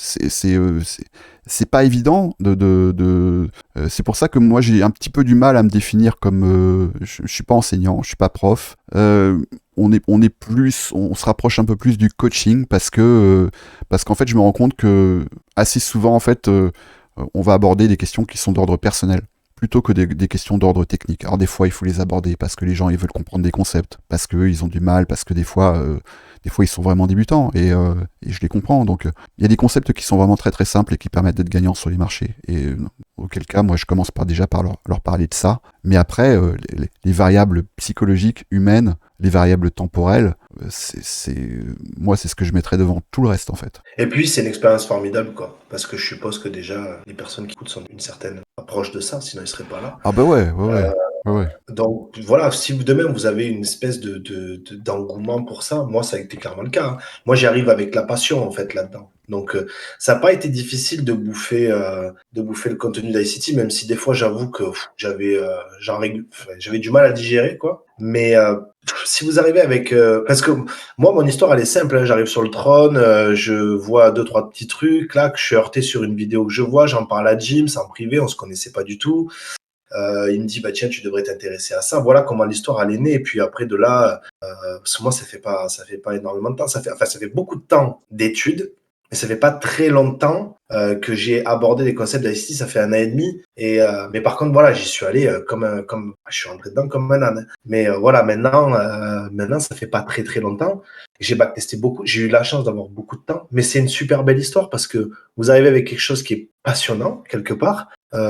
S1: c'est pas évident c'est pour ça que moi j'ai un petit peu du mal à me définir comme je suis pas enseignant, je suis pas prof. On se rapproche un peu plus du coaching parce qu'en fait je me rends compte que assez souvent en fait on va aborder des questions qui sont d'ordre personnel plutôt que des questions d'ordre technique. Alors des fois il faut les aborder parce que les gens ils veulent comprendre des concepts, parce qu'eux ils ont du mal, parce que des fois ils sont vraiment débutants et je les comprends. Donc il y a des concepts qui sont vraiment très très simples et qui permettent d'être gagnants sur les marchés. Et auquel cas moi je commence déjà par leur parler de ça. Mais après les variables psychologiques, humaines, les variables temporelles, moi c'est ce que je mettrais devant tout le reste en fait.
S2: Et puis, c'est une expérience formidable, quoi. Parce que je suppose que déjà, les personnes qui écoutent sont d'une certaine approche de ça, sinon ils seraient pas là.
S1: Ah bah ouais, ouais,
S2: Euh,
S1: ouais. Ouais, ouais.
S2: donc voilà, si demain vous avez une espèce d'engouement pour ça, moi ça a été clairement le cas, hein. Moi j'y arrive avec la passion en fait là-dedans. Donc, ça n'a pas été difficile de bouffer le contenu d'ICT, même si des fois, j'avoue que j'avais du mal à digérer, quoi. Mais si vous arrivez avec... parce que moi, mon histoire, elle est simple. Hein. J'arrive sur le trône, je vois deux, trois petits trucs, là, que je suis heurté sur une vidéo que je vois, j'en parle à Jim, c'est en privé, on se connaissait pas du tout. Il me dit, bah tiens, tu devrais t'intéresser à ça. Voilà comment l'histoire elle est née. Et puis après de là, parce que moi, ça fait pas énormément de temps. Ça fait beaucoup de temps d'études, mais ça fait pas très longtemps que j'ai abordé les concepts d'ICT. Ça fait 1 an et demi. Mais par contre, voilà, j'y suis allé je suis rentré dedans comme un âne. Mais voilà, maintenant, ça fait pas très très longtemps. J'ai backtesté beaucoup. J'ai eu la chance d'avoir beaucoup de temps. Mais c'est une super belle histoire parce que vous arrivez avec quelque chose qui est passionnant quelque part.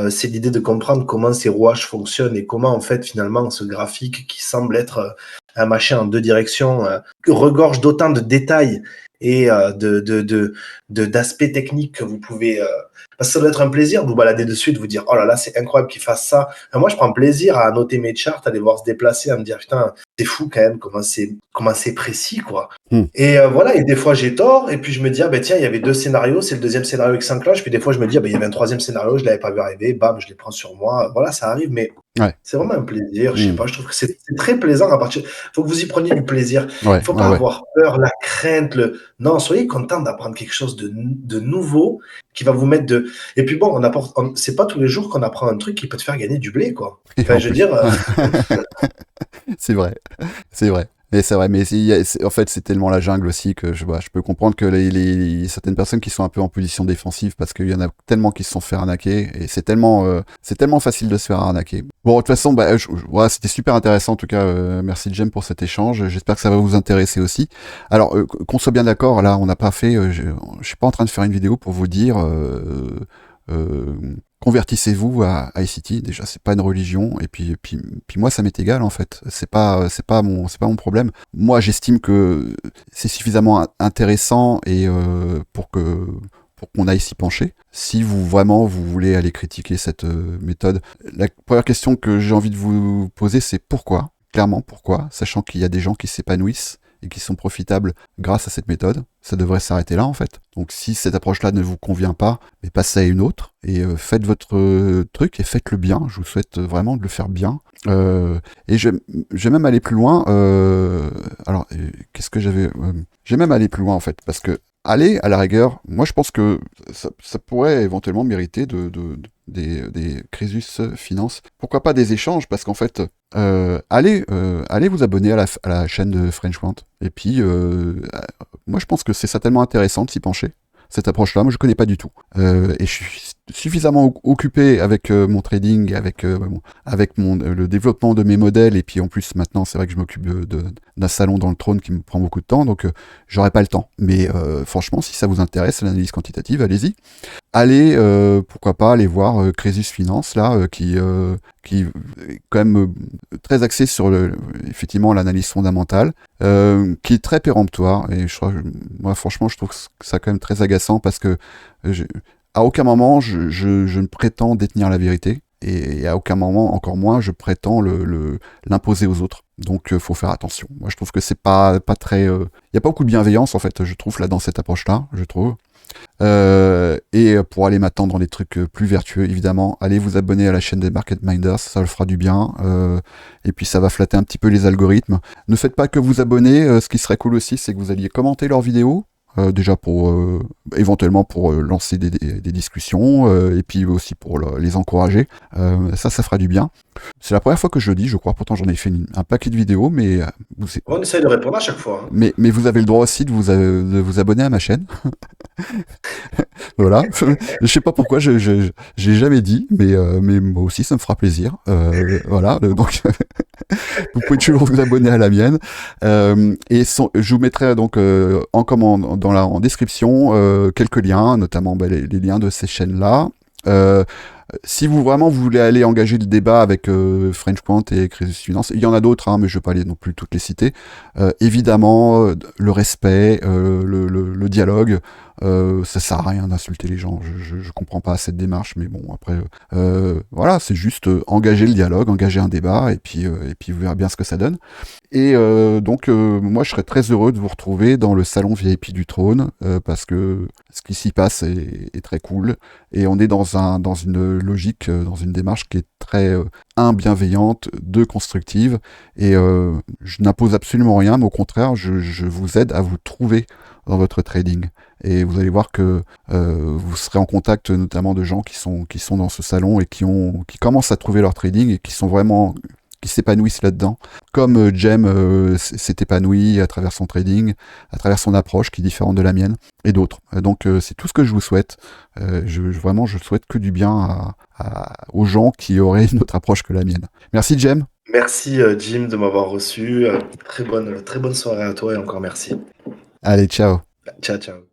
S2: C'est l'idée de comprendre comment ces rouages fonctionnent et comment en fait finalement ce graphique qui semble être un machin en 2 directions regorge d'autant de détails et d'aspects techniques que vous pouvez parce que ça doit être un plaisir de vous balader dessus, de vous dire oh là là c'est incroyable qu'il fasse ça. Enfin, moi je prends plaisir à annoter mes charts, à les voir se déplacer, à me dire putain c'est fou quand même comment c'est précis quoi. Et voilà, et des fois j'ai tort, et puis je me dis, ah ben tiens, il y avait 2 scénarios, c'est le deuxième scénario qui s'enclenche, puis des fois je me dis, ah ben il y avait un troisième scénario, je l'avais pas vu arriver, bam, je les prends sur moi, voilà, ça arrive, mais
S1: Ouais.
S2: c'est vraiment un plaisir, je sais
S1: Mmh.
S2: pas, je trouve que c'est très plaisant à partir, faut que vous y preniez du plaisir,
S1: Ouais,
S2: il faut
S1: ouais,
S2: pas
S1: ouais.
S2: avoir peur, la crainte, non, soyez content d'apprendre quelque chose de nouveau, qui va vous mettre et puis bon, c'est pas tous les jours qu'on apprend un truc qui peut te faire gagner du blé, quoi.
S1: Et
S2: Enfin,
S1: en
S2: je veux
S1: plus,
S2: dire,
S1: ouais. C'est vrai, c'est vrai. Mais c'est vrai, mais en fait, c'est tellement la jungle aussi que je peux comprendre que certaines personnes qui sont un peu en position défensive parce qu'il y en a tellement qui se sont fait arnaquer et c'est tellement facile de se faire arnaquer. Bon, de toute façon, voilà, c'était super intéressant en tout cas. Merci Jem pour cet échange. J'espère que ça va vous intéresser aussi. Alors, qu'on soit bien d'accord, là, on n'a pas fait. Je suis pas en train de faire une vidéo pour vous dire. Convertissez-vous à ICT. Déjà, c'est pas une religion. Et puis moi, ça m'est égal en fait. C'est pas mon problème. Moi, j'estime que c'est suffisamment intéressant et pour qu'on aille s'y pencher. Si vous voulez aller critiquer cette méthode, la première question que j'ai envie de vous poser, c'est pourquoi. Clairement, pourquoi, sachant qu'il y a des gens qui s'épanouissent et qui sont profitables grâce à cette méthode. Ça devrait s'arrêter là en fait. Donc si cette approche-là ne vous convient pas, mais passez à une autre et faites votre truc et faites-le bien. Je vous souhaite vraiment de le faire bien. Et je vais même aller plus loin. Qu'est-ce que j'avais Je vais même aller plus loin en fait, parce que aller à la rigueur, moi je pense que ça pourrait éventuellement mériter des Crésus Finance. Pourquoi pas des échanges, parce qu'en fait, allez vous abonner à la chaîne de French Quant. Et puis, moi je pense que c'est certainement intéressant de s'y pencher. Cette approche-là, moi je connais pas du tout. Et je suis suffisamment occupé avec mon trading, avec le développement de mes modèles, et puis en plus maintenant c'est vrai que je m'occupe d'un salon dans le trône qui me prend beaucoup de temps, donc j'aurai pas le temps. Mais franchement, si ça vous intéresse, l'analyse quantitative, allez-y. Allez, pourquoi pas aller voir Crésus Finance là, qui est quand même très axé sur effectivement l'analyse fondamentale, qui est très péremptoire, et moi franchement je trouve ça quand même très agaçant parce que à aucun moment je ne prétends détenir la vérité, et à aucun moment, encore moins, je prétends l'imposer aux autres. Donc faut faire attention. Moi je trouve que c'est pas très... Il n'y a pas beaucoup de bienveillance en fait, je trouve, là dans cette approche-là, je trouve. Et pour aller m'attendre dans des trucs plus vertueux, évidemment, allez vous abonner à la chaîne des Market Minders, ça le fera du bien, et puis ça va flatter un petit peu les algorithmes. Ne faites pas que vous abonner, ce qui serait cool aussi, c'est que vous alliez commenter leurs vidéos, déjà pour éventuellement pour lancer des discussions, et puis aussi pour les encourager. Ça fera du bien. C'est la première fois que je le dis, je crois, pourtant j'en ai fait un paquet de vidéos, mais
S2: on essaye de répondre à chaque fois. Hein.
S1: Mais vous avez le droit aussi de vous abonner à ma chaîne. Voilà. Je sais pas pourquoi, j'ai jamais dit, mais moi aussi ça me fera plaisir. Voilà. Donc vous pouvez toujours vous abonner à la mienne. Je vous mettrai donc en description quelques liens, notamment les liens de ces chaînes-là. Si vous voulez aller engager le débat avec French Quant et Crésus Finance, il y en a d'autres, hein, mais je ne vais pas non plus toutes les citer. Évidemment, le respect, le dialogue, Ça sert à rien d'insulter les gens. Je comprends pas cette démarche, mais bon, après, voilà, c'est juste engager le dialogue, engager un débat, et puis vous verrez bien ce que ça donne. Et donc, moi, je serais très heureux de vous retrouver dans le salon VIP du trône, parce que ce qui s'y passe est très cool. Et on est dans une logique, dans une démarche qui est très, bienveillante, deux, constructive. Et je n'impose absolument rien, mais au contraire, je vous aide à vous trouver dans votre trading. Et vous allez voir que vous serez en contact notamment de gens qui sont dans ce salon et qui commencent à trouver leur trading et qui sont vraiment qui s'épanouissent là-dedans, comme Jem s'est épanoui à travers son trading, à travers son approche qui est différente de la mienne, et d'autres. Donc c'est tout ce que je vous souhaite. Vraiment, je souhaite que du bien aux gens qui auraient une autre approche que la mienne. Merci Jem.
S2: Merci Jim de m'avoir reçu. Très bonne soirée à toi et encore merci.
S1: Allez, ciao.
S2: Ciao, ciao.